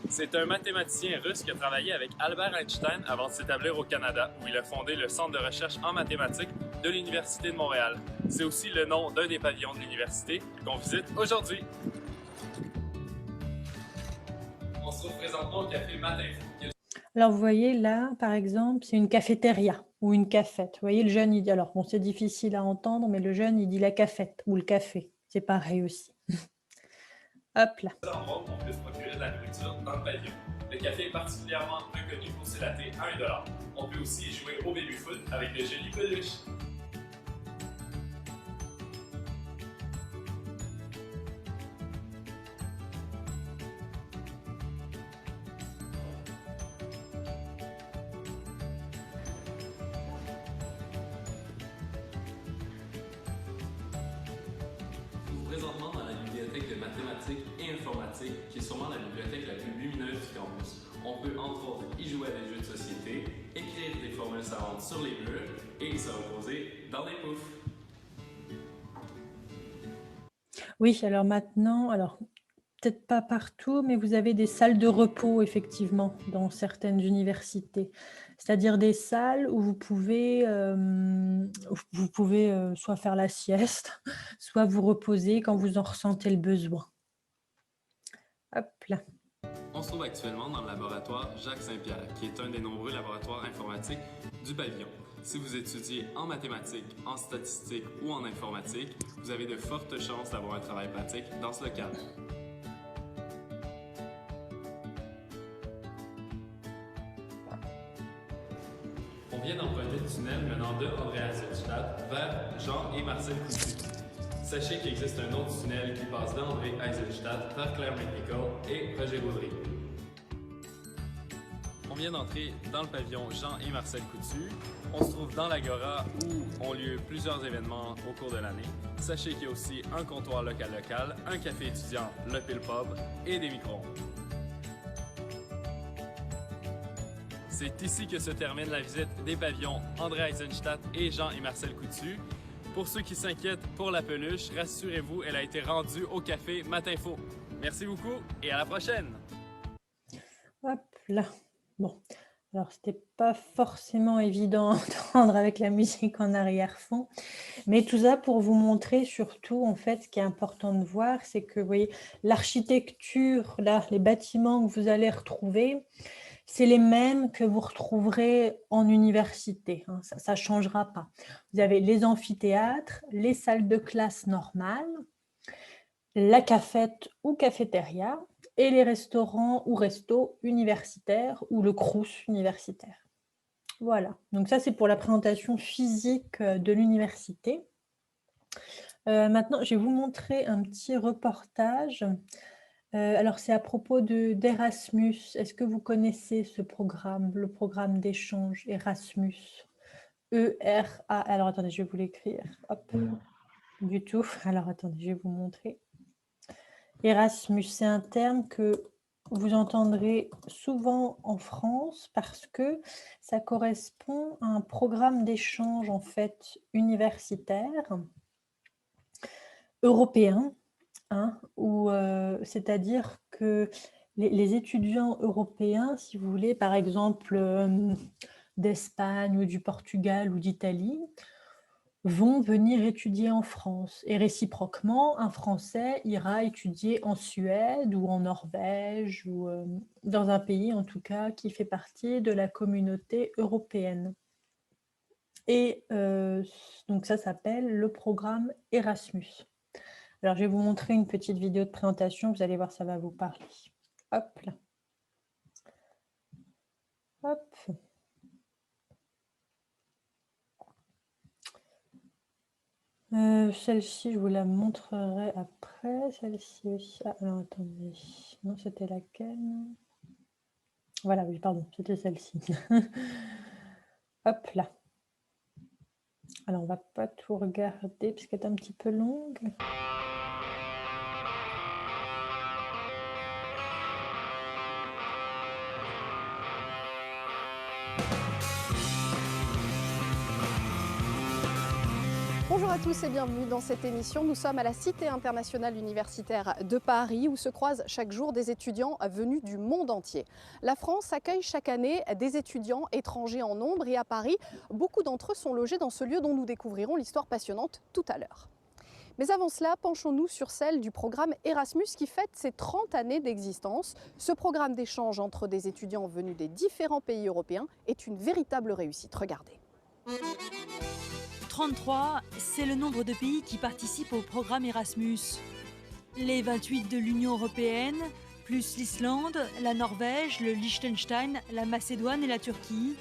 C'est un mathématicien russe qui a travaillé avec Albert Einstein avant de s'établir au Canada, où il a fondé le Centre de recherche en mathématiques de l'Université de Montréal. C'est aussi le nom d'un des pavillons de l'université qu'on visite aujourd'hui. On se trouve présentement au café Matin. Alors vous voyez là, par exemple, c'est une cafétéria ou une cafette. Vous voyez, le jeune, il dit, alors bon, c'est difficile à entendre, mais le jeune, il dit la cafette ou le café. C'est pareil aussi. Hop là. Endroit où on peut se procurer de la nourriture dans le pavillon. Le café est particulièrement reconnu pour ses latés à 1$. On peut aussi y jouer au baby-foot avec de jolies peluches. Présentement dans la bibliothèque de mathématiques et informatique, qui est sûrement la bibliothèque la plus lumineuse du campus. On peut entre autres y jouer à des jeux de société, écrire des formules savantes sur les murs et se reposer dans des poufs. Oui, alors maintenant, alors peut-être pas partout, mais vous avez des salles de repos, effectivement, dans certaines universités. C'est-à-dire des salles où vous pouvez soit faire la sieste, soit vous reposer quand vous en ressentez le besoin. Hop là. On se trouve actuellement dans le laboratoire Jacques Saint-Pierre, qui est un des nombreux laboratoires informatiques du pavillon. Si vous étudiez en mathématiques, en statistiques ou en informatique, vous avez de fortes chances d'avoir un travail pratique dans ce local. On vient d'emprunter le tunnel menant de André Eisenstadt vers Jean et Marcel Coutu. Sachez qu'il existe un autre tunnel qui passe d'André Eisenstadt vers Claire McNichol et Roger Baudry. On vient d'entrer dans le pavillon Jean et Marcel Coutu. On se trouve dans l'Agora où ont lieu plusieurs événements au cours de l'année. Sachez qu'il y a aussi un comptoir local, un café étudiant, le Pile Pub et des micro-ondes. C'est ici que se termine la visite des pavillons André Eisenstadt et Jean et Marcel Coutu. Pour ceux qui s'inquiètent pour la peluche, rassurez-vous, elle a été rendue au café Matinfo. Merci beaucoup et à la prochaine! Hop là. Bon, alors c'était pas forcément évident à entendre avec la musique en arrière-fond, mais tout ça pour vous montrer surtout, en fait, ce qui est important de voir, c'est que, vous voyez, l'architecture, là, les bâtiments que vous allez retrouver, c'est les mêmes que vous retrouverez en université, hein, ça ne changera pas. Vous avez les amphithéâtres, les salles de classe normales, la cafette ou cafétéria, et les restaurants ou restos universitaires ou le crous universitaire. Voilà, donc ça c'est pour la présentation physique de l'université. Maintenant, je vais vous montrer un petit reportage. Alors, c'est à propos d'Erasmus. Est-ce que vous connaissez ce programme, le programme d'échange Erasmus? E-R-A. Alors, attendez, je vais vous l'écrire. Hop. Du tout. Alors, attendez, je vais vous montrer. Erasmus, c'est un terme que vous entendrez souvent en France parce que ça correspond à un programme d'échange en fait universitaire européen, hein, c'est-à-dire que les étudiants européens, si vous voulez, par exemple d'Espagne ou du Portugal ou d'Italie, vont venir étudier en France. Et réciproquement, un Français ira étudier en Suède ou en Norvège ou dans un pays, en tout cas, qui fait partie de la communauté européenne. Et donc, ça s'appelle le programme Erasmus. Alors, je vais vous montrer une petite vidéo de présentation. Vous allez voir, ça va vous parler. Hop là. Hop. Celle-ci, je vous la montrerai après. Celle-ci aussi. Ah, alors, attendez. Non, c'était laquelle? Voilà, oui, pardon, c'était celle-ci. Hop là. Alors, on va pas tout regarder parce qu'elle est un petit peu longue. à tous et bienvenue dans cette émission. Nous sommes à la Cité internationale universitaire de Paris où se croisent chaque jour des étudiants venus du monde entier. La France accueille chaque année des étudiants étrangers en nombre et à Paris, beaucoup d'entre eux sont logés dans ce lieu dont nous découvrirons l'histoire passionnante tout à l'heure. Mais avant cela, penchons-nous sur celle du programme Erasmus qui fête ses 30 années d'existence. Ce programme d'échange entre des étudiants venus des différents pays européens est une véritable réussite. Regardez. 33, c'est le nombre de pays qui participent au programme Erasmus. Les 28 de l'Union européenne, plus l'Islande, la Norvège, le Liechtenstein, la Macédoine et la Turquie.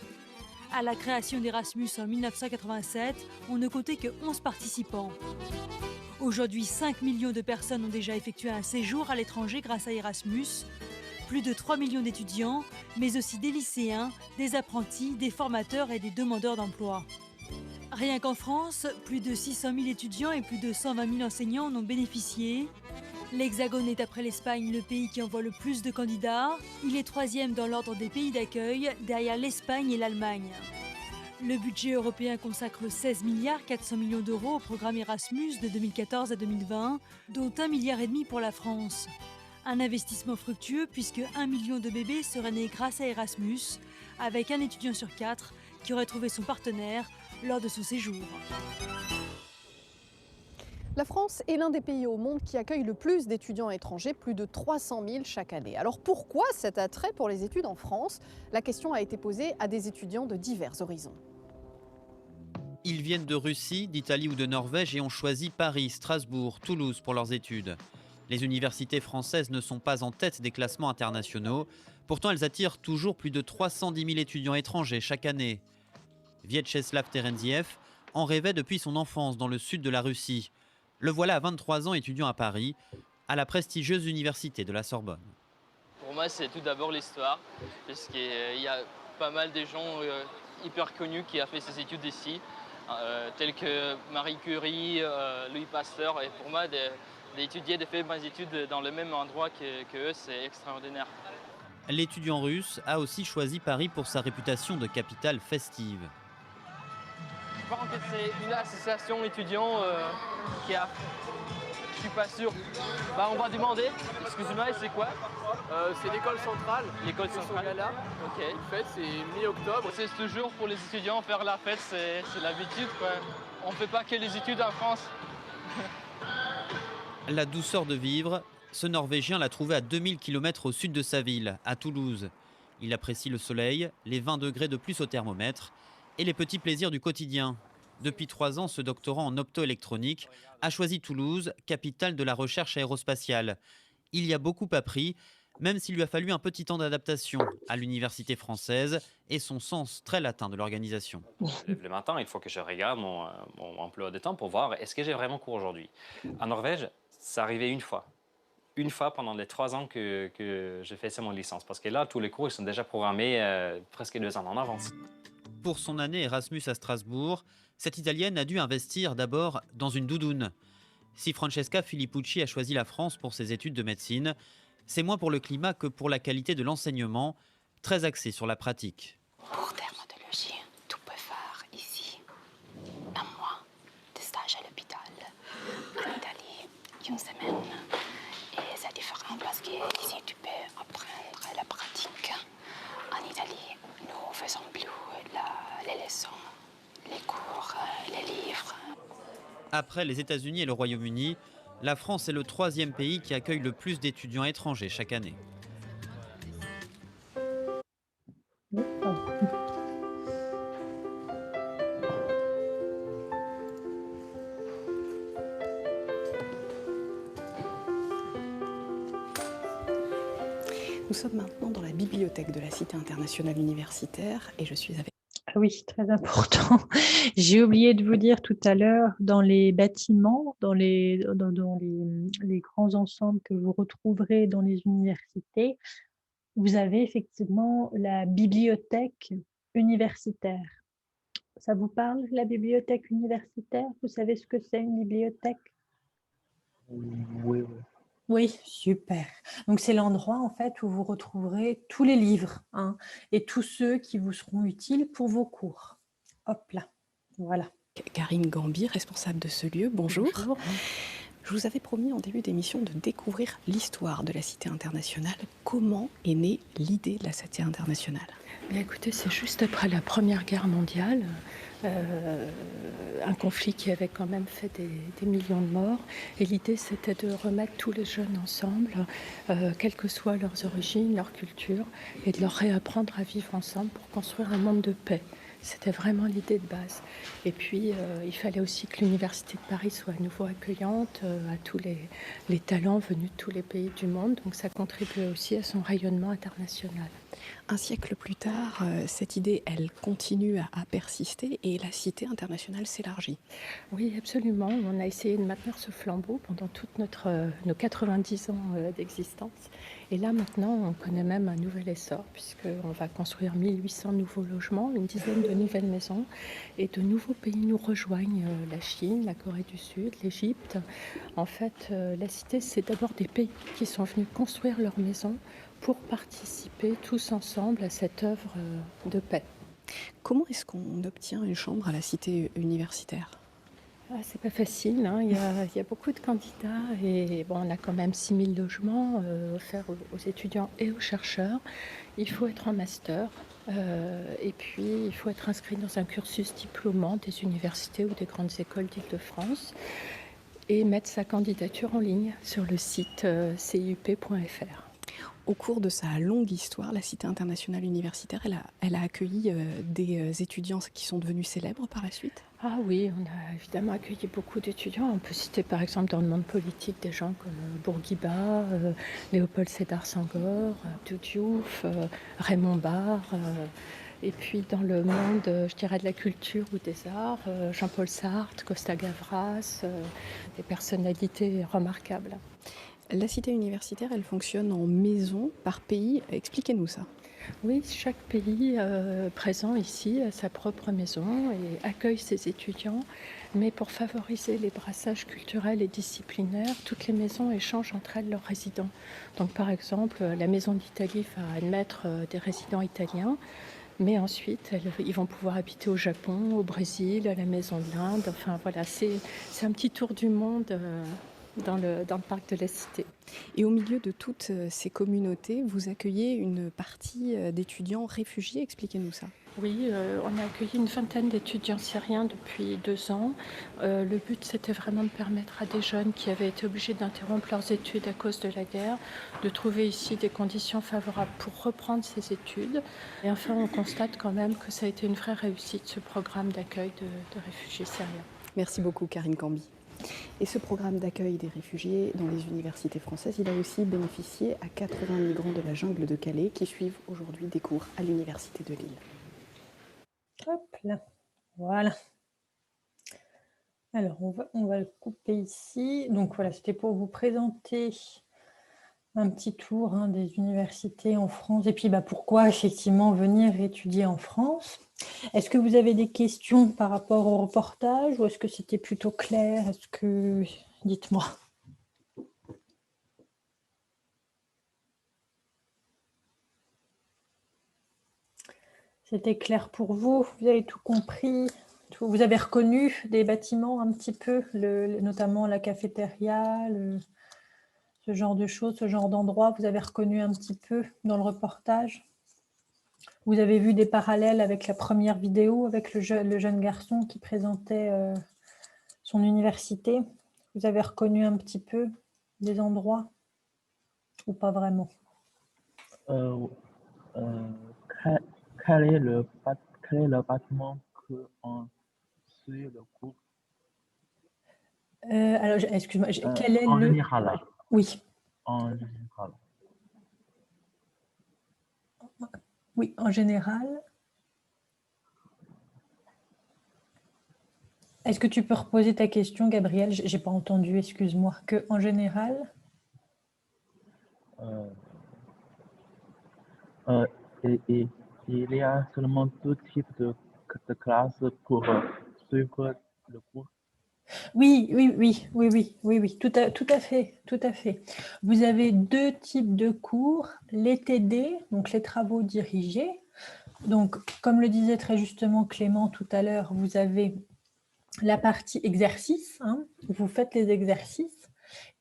À la création d'Erasmus en 1987, on ne comptait que 11 participants. Aujourd'hui, 5 millions de personnes ont déjà effectué un séjour à l'étranger grâce à Erasmus. Plus de 3 millions d'étudiants, mais aussi des lycéens, des apprentis, des formateurs et des demandeurs d'emploi. Rien qu'en France, plus de 600 000 étudiants et plus de 120 000 enseignants en ont bénéficié. L'Hexagone est après l'Espagne le pays qui envoie le plus de candidats. Il est troisième dans l'ordre des pays d'accueil, derrière l'Espagne et l'Allemagne. Le budget européen consacre 16 milliards 400 millions d'euros au programme Erasmus de 2014 à 2020, dont 1,5 milliard pour la France. Un investissement fructueux puisque 1 million de bébés seraient nés grâce à Erasmus, avec un étudiant sur 4 qui aurait trouvé son partenaire lors de son séjour. La France est l'un des pays au monde qui accueille le plus d'étudiants étrangers, plus de 300 000 chaque année. Alors pourquoi cet attrait pour les études en France? La question a été posée à des étudiants de divers horizons. Ils viennent de Russie, d'Italie ou de Norvège et ont choisi Paris, Strasbourg, Toulouse pour leurs études. Les universités françaises ne sont pas en tête des classements internationaux. Pourtant, elles attirent toujours plus de 310 000 étudiants étrangers chaque année. Vyacheslav Terenziev en rêvait depuis son enfance dans le sud de la Russie. Le voilà à 23 ans étudiant à Paris, à la prestigieuse université de la Sorbonne. Pour moi, c'est tout d'abord l'histoire, puisqu'il y a pas mal de gens hyper connus qui ont fait ces études ici, tels que Marie Curie, Louis Pasteur. Et pour moi, d'étudier, de faire mes études dans le même endroit que eux, c'est extraordinaire. L'étudiant russe a aussi choisi Paris pour sa réputation de capitale festive. Je pense que c'est une association étudiant qui a... Je suis pas sûr. On va demander. Excusez-moi, c'est quoi? C'est l'école centrale. L'école centrale. Là. Ok. Une fête, c'est mi-octobre. C'est toujours pour les étudiants faire la fête, c'est l'habitude, quoi. On ne fait pas que les études en France. La douceur de vivre, ce Norvégien l'a trouvé à 2000 km au sud de sa ville, à Toulouse. Il apprécie le soleil, les 20 degrés de plus au thermomètre et les petits plaisirs du quotidien. Depuis 3 ans, ce doctorant en optoélectronique a choisi Toulouse, capitale de la recherche aérospatiale. Il y a beaucoup appris, même s'il lui a fallu un petit temps d'adaptation à l'université française et son sens très latin de l'organisation. Le matin, il faut que je regarde mon emploi de temps pour voir est-ce que j'ai vraiment cours aujourd'hui. En Norvège, ça arrivait une fois pendant les 3 ans que j'ai fait mon licence. Parce que là, tous les cours ils sont déjà programmés presque 2 ans en avance. Pour son année Erasmus à Strasbourg, cette Italienne a dû investir d'abord dans une doudoune. Si Francesca Filippucci a choisi la France pour ses études de médecine, c'est moins pour le climat que pour la qualité de l'enseignement, très axé sur la pratique. Pour dermatologie, tu peux faire ici un mois de stage à l'hôpital. En Italie, une semaine. Et c'est différent parce qu'ici, tu peux apprendre la pratique. En Italie, nous faisons plus les leçons, les cours, les livres. Après les États-Unis et le Royaume-Uni, la France est le 3e pays qui accueille le plus d'étudiants étrangers chaque année. Nous sommes maintenant dans la bibliothèque de la Cité internationale universitaire et je suis avec... Ah oui, très important. J'ai oublié de vous dire tout à l'heure, dans les bâtiments, dans les grands ensembles que vous retrouverez dans les universités, vous avez effectivement la bibliothèque universitaire. Ça vous parle, la bibliothèque universitaire? Vous savez ce que c'est une bibliothèque? Oui. Oui, super. Donc, c'est l'endroit en fait où vous retrouverez tous les livres et tous ceux qui vous seront utiles pour vos cours. Hop là, voilà. avec Karine Gambi, responsable de ce lieu. Bonjour. Bonjour. Je vous avais promis en début d'émission de découvrir l'histoire de la Cité internationale. Comment est née l'idée de la Cité internationale ? Bien, écoutez, c'est juste après la Première Guerre mondiale, un conflit qui avait quand même fait des millions de morts. Et l'idée, c'était de remettre tous les jeunes ensemble, quelles que soient leurs origines, leur culture, et de leur réapprendre à vivre ensemble pour construire un monde de paix. C'était vraiment l'idée de base. Et puis, il fallait aussi que l'Université de Paris soit à nouveau accueillante à tous les talents venus de tous les pays du monde. Donc, ça contribuait aussi à son rayonnement international. Un siècle plus tard, cette idée, elle continue à persister et la Cité internationale s'élargit. Oui, absolument. On a essayé de maintenir ce flambeau pendant toutes nos 90 ans d'existence. Et là, maintenant, on connaît même un nouvel essor, puisqu'on va construire 1800 nouveaux logements, une dizaine de nouvelles maisons, et de nouveaux pays nous rejoignent, la Chine, la Corée du Sud, l'Égypte. En fait, la Cité, c'est d'abord des pays qui sont venus construire leurs maisons pour participer tous ensemble à cette œuvre de paix. Comment est-ce qu'on obtient une chambre à la Cité universitaire ? C'est pas facile, hein. Il y a beaucoup de candidats et bon, on a quand même 6000 logements offerts aux étudiants et aux chercheurs. Il faut être en master et puis il faut être inscrit dans un cursus diplômant des universités ou des grandes écoles d'Île-de-France et mettre sa candidature en ligne sur le site ciup.fr. Au cours de sa longue histoire, la Cité internationale universitaire, elle a accueilli des étudiants qui sont devenus célèbres par la suite. Ah oui, on a évidemment accueilli beaucoup d'étudiants. On peut citer par exemple dans le monde politique des gens comme Bourguiba, Léopold Sédar Senghor, Abdou Diouf, Raymond Barre. Et puis dans le monde, je dirais, de la culture ou des arts, Jean-Paul Sartre, Costa Gavras, des personnalités remarquables. La Cité universitaire, elle fonctionne en maison par pays. Expliquez-nous ça. Oui, chaque pays présent ici a sa propre maison et accueille ses étudiants. Mais pour favoriser les brassages culturels et disciplinaires, toutes les maisons échangent entre elles leurs résidents. Donc par exemple, la Maison d'Italie va admettre des résidents italiens. Mais ensuite, ils vont pouvoir habiter au Japon, au Brésil, à la Maison de l'Inde. Enfin voilà, c'est un petit tour du monde dans le parc de la Cité. Et au milieu de toutes ces communautés, vous accueillez une partie d'étudiants réfugiés. Expliquez-nous ça. Oui, on a accueilli une vingtaine d'étudiants syriens depuis 2 ans. Le but, c'était vraiment de permettre à des jeunes qui avaient été obligés d'interrompre leurs études à cause de la guerre, de trouver ici des conditions favorables pour reprendre ces études. Et enfin, on constate quand même que ça a été une vraie réussite, ce programme d'accueil de réfugiés syriens. Merci beaucoup, Karine Gambi. Et ce programme d'accueil des réfugiés dans les universités françaises, il a aussi bénéficié à 80 migrants de la jungle de Calais qui suivent aujourd'hui des cours à l'université de Lille. Hop là, voilà. Alors, on va le couper ici. Donc voilà, c'était pour vous présenter un petit tour des universités en France. Et puis, pourquoi effectivement venir étudier en France ? Est-ce que vous avez des questions par rapport au reportage ou est-ce que c'était plutôt clair ? Dites-moi. C'était clair pour vous? Vous avez tout compris? Vous avez reconnu des bâtiments un petit peu, notamment la cafétéria, ce genre de choses, ce genre d'endroits, vous avez reconnu un petit peu dans le reportage? Vous avez vu des parallèles avec la première vidéo, avec le jeune garçon qui présentait son université? Vous avez reconnu un petit peu des endroits ou pas vraiment? Quel est le bâtiment qu'on suit le cours? Alors, excuse-moi, quel est en général. Oui. En général. Oui, en général. Est-ce que tu peux reposer ta question, Gabriel? Je n'ai pas entendu, excuse-moi. Que en général il y a seulement 2 types de classes pour suivre le cours. Oui, tout à fait. Vous avez 2 types de cours, les TD, donc les travaux dirigés. Donc, comme le disait très justement Clément tout à l'heure, vous avez la partie exercice, hein, où vous faites les exercices,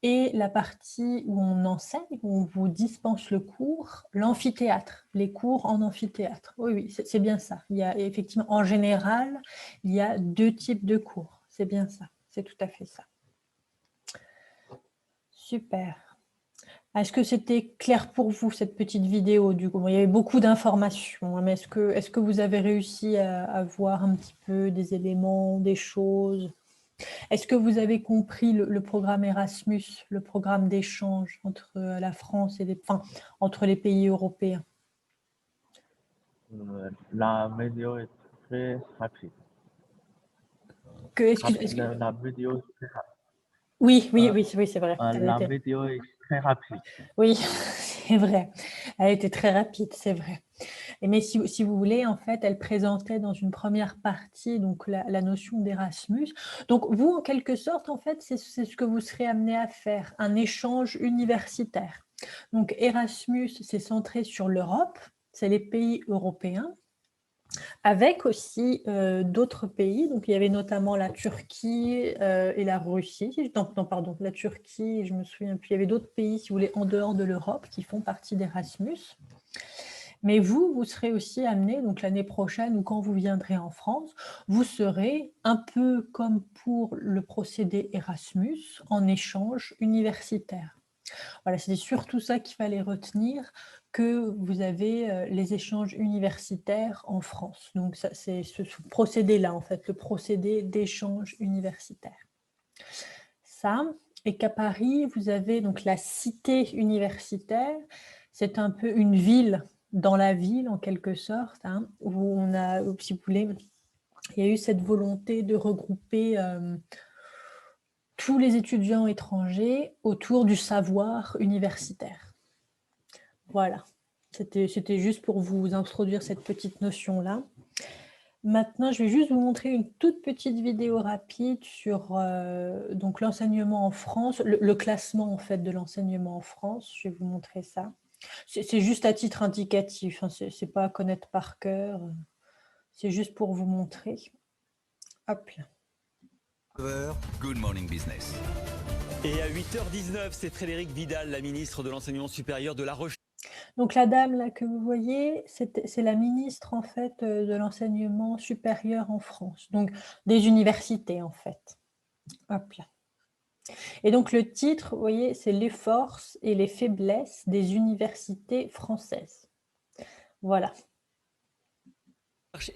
et la partie où on enseigne, où on vous dispense le cours, l'amphithéâtre, les cours en amphithéâtre. Oui, oui, c'est bien ça. Il y a effectivement, en général, il y a 2 types de cours. C'est bien ça, c'est tout à fait ça. Super. Est-ce que c'était clair pour vous, cette petite vidéo du coup? Bon, il y avait beaucoup d'informations, hein, mais est-ce que vous avez réussi à voir un petit peu des éléments, des choses? Est-ce que vous avez compris le programme Erasmus, le programme d'échange entre la France et entre les pays européens? La vidéo est très rapide. La vidéo est très rapide. Oui, c'est vrai. La vidéo est très rapide. Oui, c'est vrai. Elle était très rapide, c'est vrai. Mais si vous voulez, en fait, elle présentait dans une première partie donc la notion d'Erasmus. Donc vous, en quelque sorte, en fait, c'est ce que vous serez amené à faire, un échange universitaire. Donc Erasmus, c'est centré sur l'Europe, c'est les pays européens, avec aussi d'autres pays. Donc il y avait notamment la Turquie et la Russie. Non, pardon, la Turquie, je me souviens plus. Il y avait d'autres pays, si vous voulez, en dehors de l'Europe qui font partie d'Erasmus. Mais vous serez aussi amené, donc l'année prochaine ou quand vous viendrez en France, vous serez un peu comme pour le procédé Erasmus, en échange universitaire. Voilà, c'était surtout ça qu'il fallait retenir, que vous avez les échanges universitaires en France. Donc c'est ce procédé-là, en fait, le procédé d'échange universitaire. Ça, et qu'à Paris, vous avez donc la cité universitaire, c'est un peu une ville dans la ville, en quelque sorte, hein, où on a, si vous voulez, il y a eu cette volonté de regrouper tous les étudiants étrangers autour du savoir universitaire. Voilà, c'était juste pour vous introduire cette petite notion-là. Maintenant, je vais juste vous montrer une toute petite vidéo rapide sur donc l'enseignement en France, le classement en fait de l'enseignement en France. Je vais vous montrer ça. C'est juste à titre indicatif, hein, c'est pas à connaître par cœur. C'est juste pour vous montrer. Hop là. Good Morning Business. Et à 8h19, c'est Frédérique Vidal, la ministre de l'Enseignement supérieur de la Recherche. Donc la dame là que vous voyez, c'est la ministre en fait de l'enseignement supérieur en France, donc des universités en fait. Hop là. Et donc le titre, vous voyez, c'est les forces et les faiblesses des universités françaises. Voilà.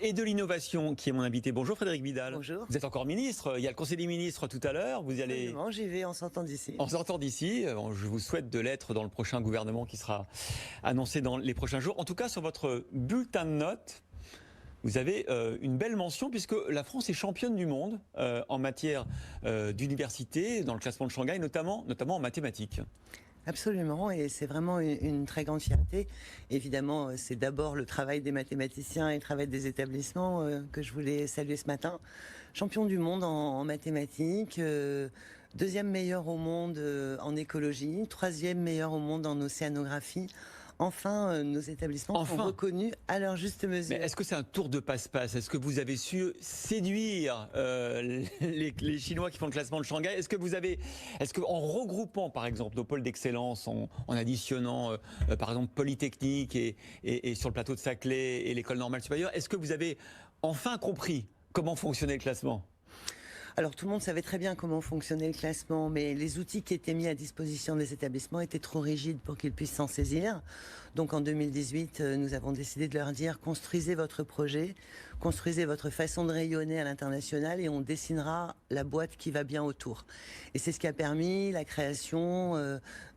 Et de l'innovation qui est mon invité. Bonjour Frédérique Vidal. Bonjour. Vous êtes encore ministre, il y a le Conseil des ministres tout à l'heure. Vous y allez. Absolument, j'y vais en sortant d'ici. En sortant d'ici, je vous souhaite de l'être dans le prochain gouvernement qui sera annoncé dans les prochains jours. En tout cas, sur votre bulletin de notes, vous avez une belle mention puisque la France est championne du monde en matière d'université, dans le classement de Shanghai, notamment en mathématiques. Absolument, et c'est vraiment une très grande fierté. Évidemment, c'est d'abord le travail des mathématiciens et le travail des établissements que je voulais saluer ce matin. Champion du monde en mathématiques, deuxième meilleur au monde en écologie, troisième meilleur au monde en océanographie. Enfin, nos établissements sont reconnus à leur juste mesure. Mais est-ce que c'est un tour de passe-passe? Est-ce que vous avez su séduire les Chinois qui font le classement de Shanghai? Est-ce qu'en regroupant, par exemple, nos pôles d'excellence, en additionnant, par exemple, Polytechnique et sur le plateau de Saclay et l'École normale supérieure, est-ce que vous avez enfin compris comment fonctionnait le classement? Alors tout le monde savait très bien comment fonctionnait le classement, mais les outils qui étaient mis à disposition des établissements étaient trop rigides pour qu'ils puissent s'en saisir. Donc en 2018, nous avons décidé de leur dire construisez votre projet, construisez votre façon de rayonner à l'international et on dessinera la boîte qui va bien autour. Et c'est ce qui a permis la création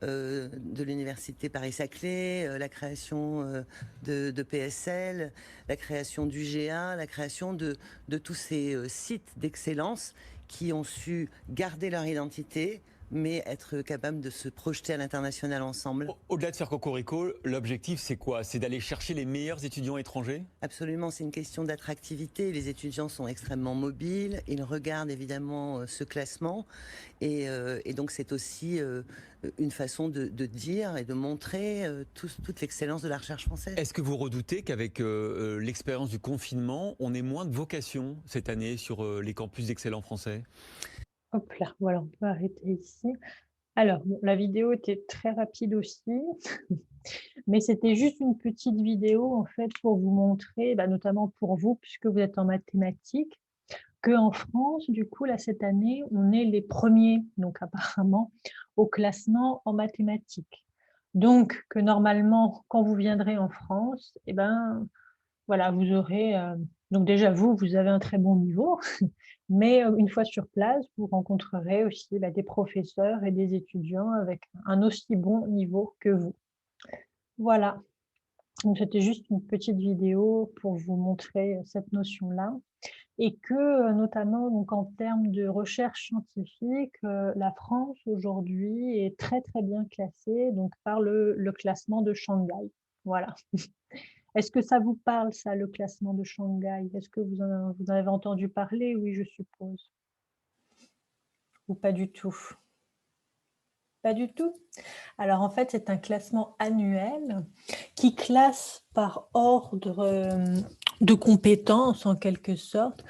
de l'université Paris-Saclay, la création de PSL, la création du GA, la création de tous ces sites d'excellence qui ont su garder leur identité, mais être capable de se projeter à l'international ensemble. Au-delà de faire cocorico, l'objectif c'est quoi? C'est d'aller chercher les meilleurs étudiants étrangers? Absolument, c'est une question d'attractivité. Les étudiants sont extrêmement mobiles, ils regardent évidemment ce classement et donc c'est aussi une façon de dire et de montrer toute l'excellence de la recherche française. Est-ce que vous redoutez qu'avec l'expérience du confinement, on ait moins de vocations cette année sur les campus d'excellents français? Hop là, voilà, on peut arrêter ici. Alors, bon, la vidéo était très rapide aussi, mais c'était juste une petite vidéo en fait pour vous montrer, notamment pour vous, puisque vous êtes en mathématiques, qu'en France, du coup, là, cette année, on est les premiers, donc apparemment, au classement en mathématiques. Donc, que normalement, quand vous viendrez en France, voilà, vous aurez... donc déjà, vous avez un très bon niveau, mais une fois sur place, vous rencontrerez aussi des professeurs et des étudiants avec un aussi bon niveau que vous. Voilà, donc c'était juste une petite vidéo pour vous montrer cette notion-là. Et que, notamment, donc, en termes de recherche scientifique, la France, aujourd'hui, est très, très bien classée donc, par le classement de Shanghai. Voilà. Est-ce que ça vous parle, ça, le classement de Shanghai? Est-ce que vous en avez entendu parler? Oui, je suppose. Ou pas du tout? Pas du tout? Alors, en fait, c'est un classement annuel qui classe par ordre de compétences, en quelque sorte,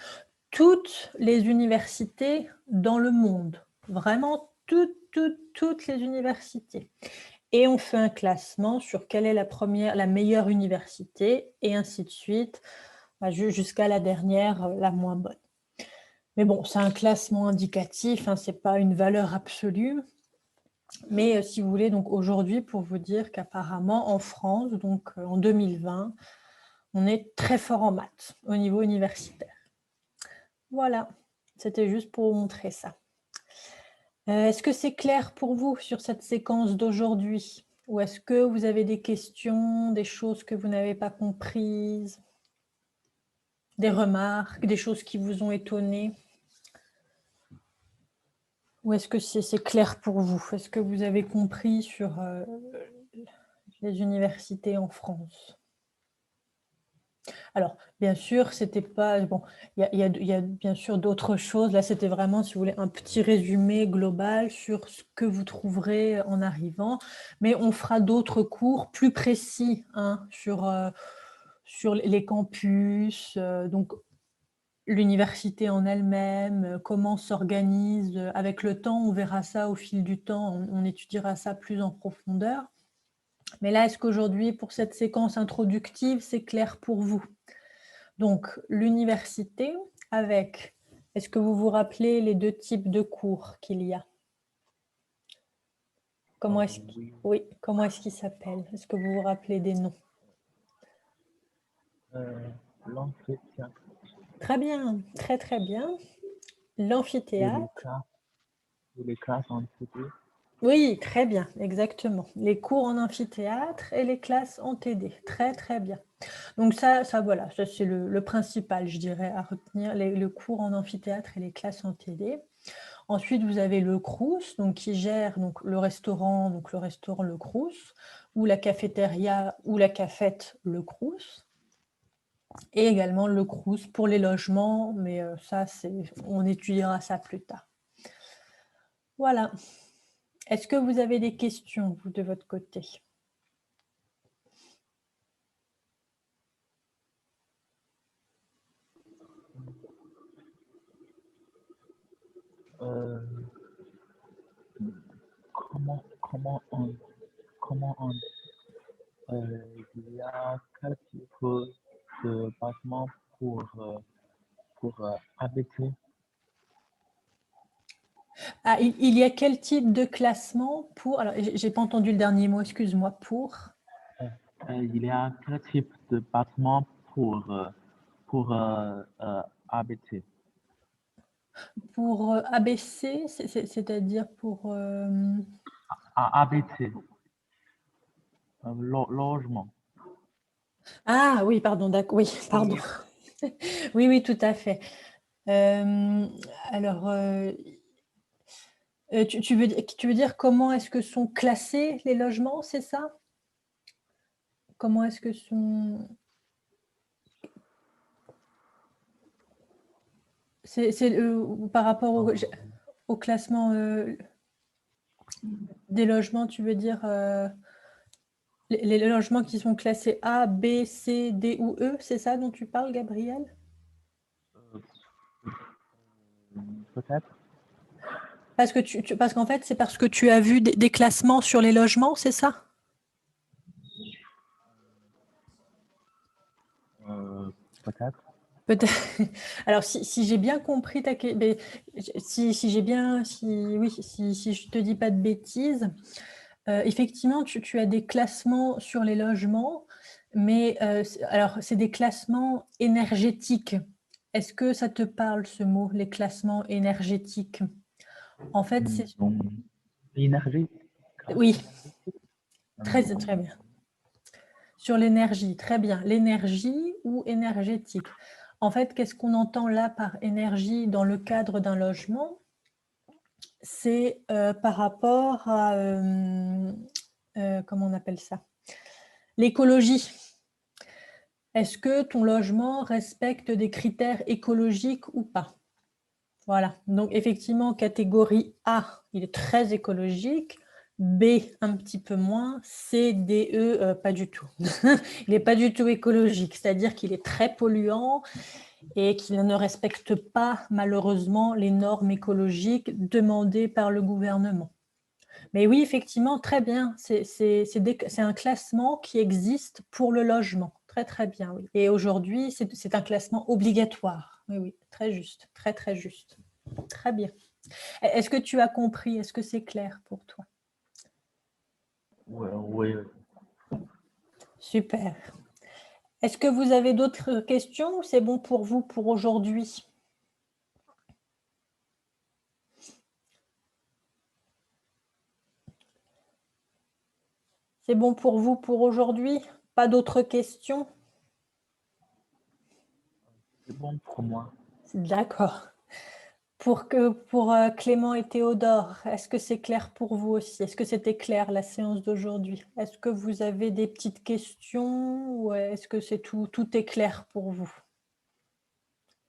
toutes les universités dans le monde. Vraiment, toutes les universités. Et on fait un classement sur quelle est la meilleure université, et ainsi de suite, jusqu'à la dernière, la moins bonne. Mais bon, c'est un classement indicatif, ce n'est pas une valeur absolue. Mais si vous voulez, donc aujourd'hui, pour vous dire qu'apparemment, en France, donc en 2020, on est très fort en maths au niveau universitaire. Voilà, c'était juste pour vous montrer ça. Est-ce que c'est clair pour vous sur cette séquence d'aujourd'hui? Ou est-ce que vous avez des questions, des choses que vous n'avez pas comprises, des remarques, des choses qui vous ont étonné? Ou est-ce que c'est clair pour vous? Est-ce que vous avez compris sur les universités en France? Alors, bien sûr, c'était pas... Bon, il y a bien sûr d'autres choses. Là, c'était vraiment, si vous voulez, un petit résumé global sur ce que vous trouverez en arrivant. Mais on fera d'autres cours plus précis sur les campus, donc l'université en elle-même, comment s'organise. Avec le temps, on verra ça au fil du temps. On étudiera ça plus en profondeur. Mais là, est-ce qu'aujourd'hui, pour cette séquence introductive, c'est clair pour vous? Donc, l'université avec, est-ce que vous vous rappelez les deux types de cours qu'il y a? Comment est-ce qu'ils s'appellent? Est-ce que vous vous rappelez des noms? L'amphithéâtre. Très bien, très très bien. L'amphithéâtre. Les classes en TD. Oui, très bien, exactement. Les cours en amphithéâtre et les classes en TD. Très très bien. Donc ça voilà, ça c'est le principal, je dirais, à retenir, le cours en amphithéâtre et les classes en TD. Ensuite, vous avez le Crous, donc qui gère donc, le restaurant le Crous, ou la cafétéria ou la cafette le Crous, et également le Crous pour les logements, mais ça, on étudiera ça plus tard. Voilà. Est-ce que vous avez des questions, vous, de votre côté? Il y a quel type de bâtiment pour habiter? Ah, il y a quel type de classement pour... Alors, j'ai pas entendu le dernier mot, excuse-moi, pour... Il y a quel type de bâtiment pour habiter? Pour ABC, c'est-à-dire pour... Habiter. Logement. Ah oui, pardon, d'accord, oui, pardon. Oui, tout à fait. Alors, Tu veux dire comment est-ce que sont classés les logements, c'est ça? Comment est-ce que sont... C'est par rapport au classement des logements, tu veux dire les logements qui sont classés A, B, C, D ou E, c'est ça dont tu parles, Gabriel? Peut-être. Parce qu'en fait, c'est parce que tu as vu des classements sur les logements, c'est ça? Peut-être. Peut-être. Alors, si j'ai bien compris ta question, si je te dis pas de bêtises, effectivement, tu as des classements sur les logements, mais alors c'est des classements énergétiques. Est-ce que ça te parle ce mot, les classements énergétiques? En fait, c'est... L'énergie. Oui, très bien. Sur l'énergie, très bien. L'énergie ou énergétique. En fait, qu'est-ce qu'on entend là par énergie dans le cadre d'un logement? C'est par rapport à, comment on appelle ça? L'écologie. Est-ce que ton logement respecte des critères écologiques ou pas? Voilà. Donc, effectivement, catégorie A, il est très écologique. B, un petit peu moins. C, D, E, pas du tout. Il n'est pas du tout écologique, c'est-à-dire qu'il est très polluant et qu'il ne respecte pas, malheureusement, les normes écologiques demandées par le gouvernement. Mais oui, effectivement, très bien. C'est un classement qui existe pour le logement. Très, très bien. Oui. Et aujourd'hui, c'est un classement obligatoire. Oui, oui, très juste. Très, très juste. Très bien. Est-ce que tu as compris? Est-ce que c'est clair pour toi? Oui. Super. Est-ce que vous avez d'autres questions ou c'est bon pour vous pour aujourd'hui? C'est bon pour vous pour aujourd'hui? Pas d'autres questions? C'est bon pour moi. D'accord. Pour Clément et Théodore, est-ce que c'est clair pour vous aussi? Est-ce que c'était clair la séance d'aujourd'hui? Est-ce que vous avez des petites questions ou est-ce que c'est tout est clair pour vous?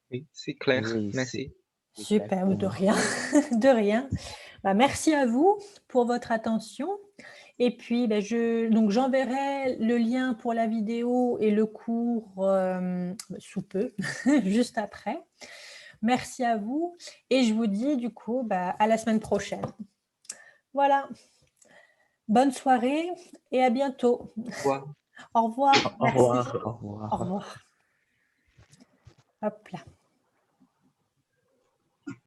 Oui, c'est clair. Oui, Merci. Super, de rien. De rien. Bah, merci à vous pour votre attention. Et puis, donc j'enverrai le lien pour la vidéo et le cours sous peu, juste après. Merci à vous. Et je vous dis du coup à la semaine prochaine. Voilà. Bonne soirée et à bientôt. Au revoir. Au revoir. Au revoir. Merci. Au revoir. Hop là.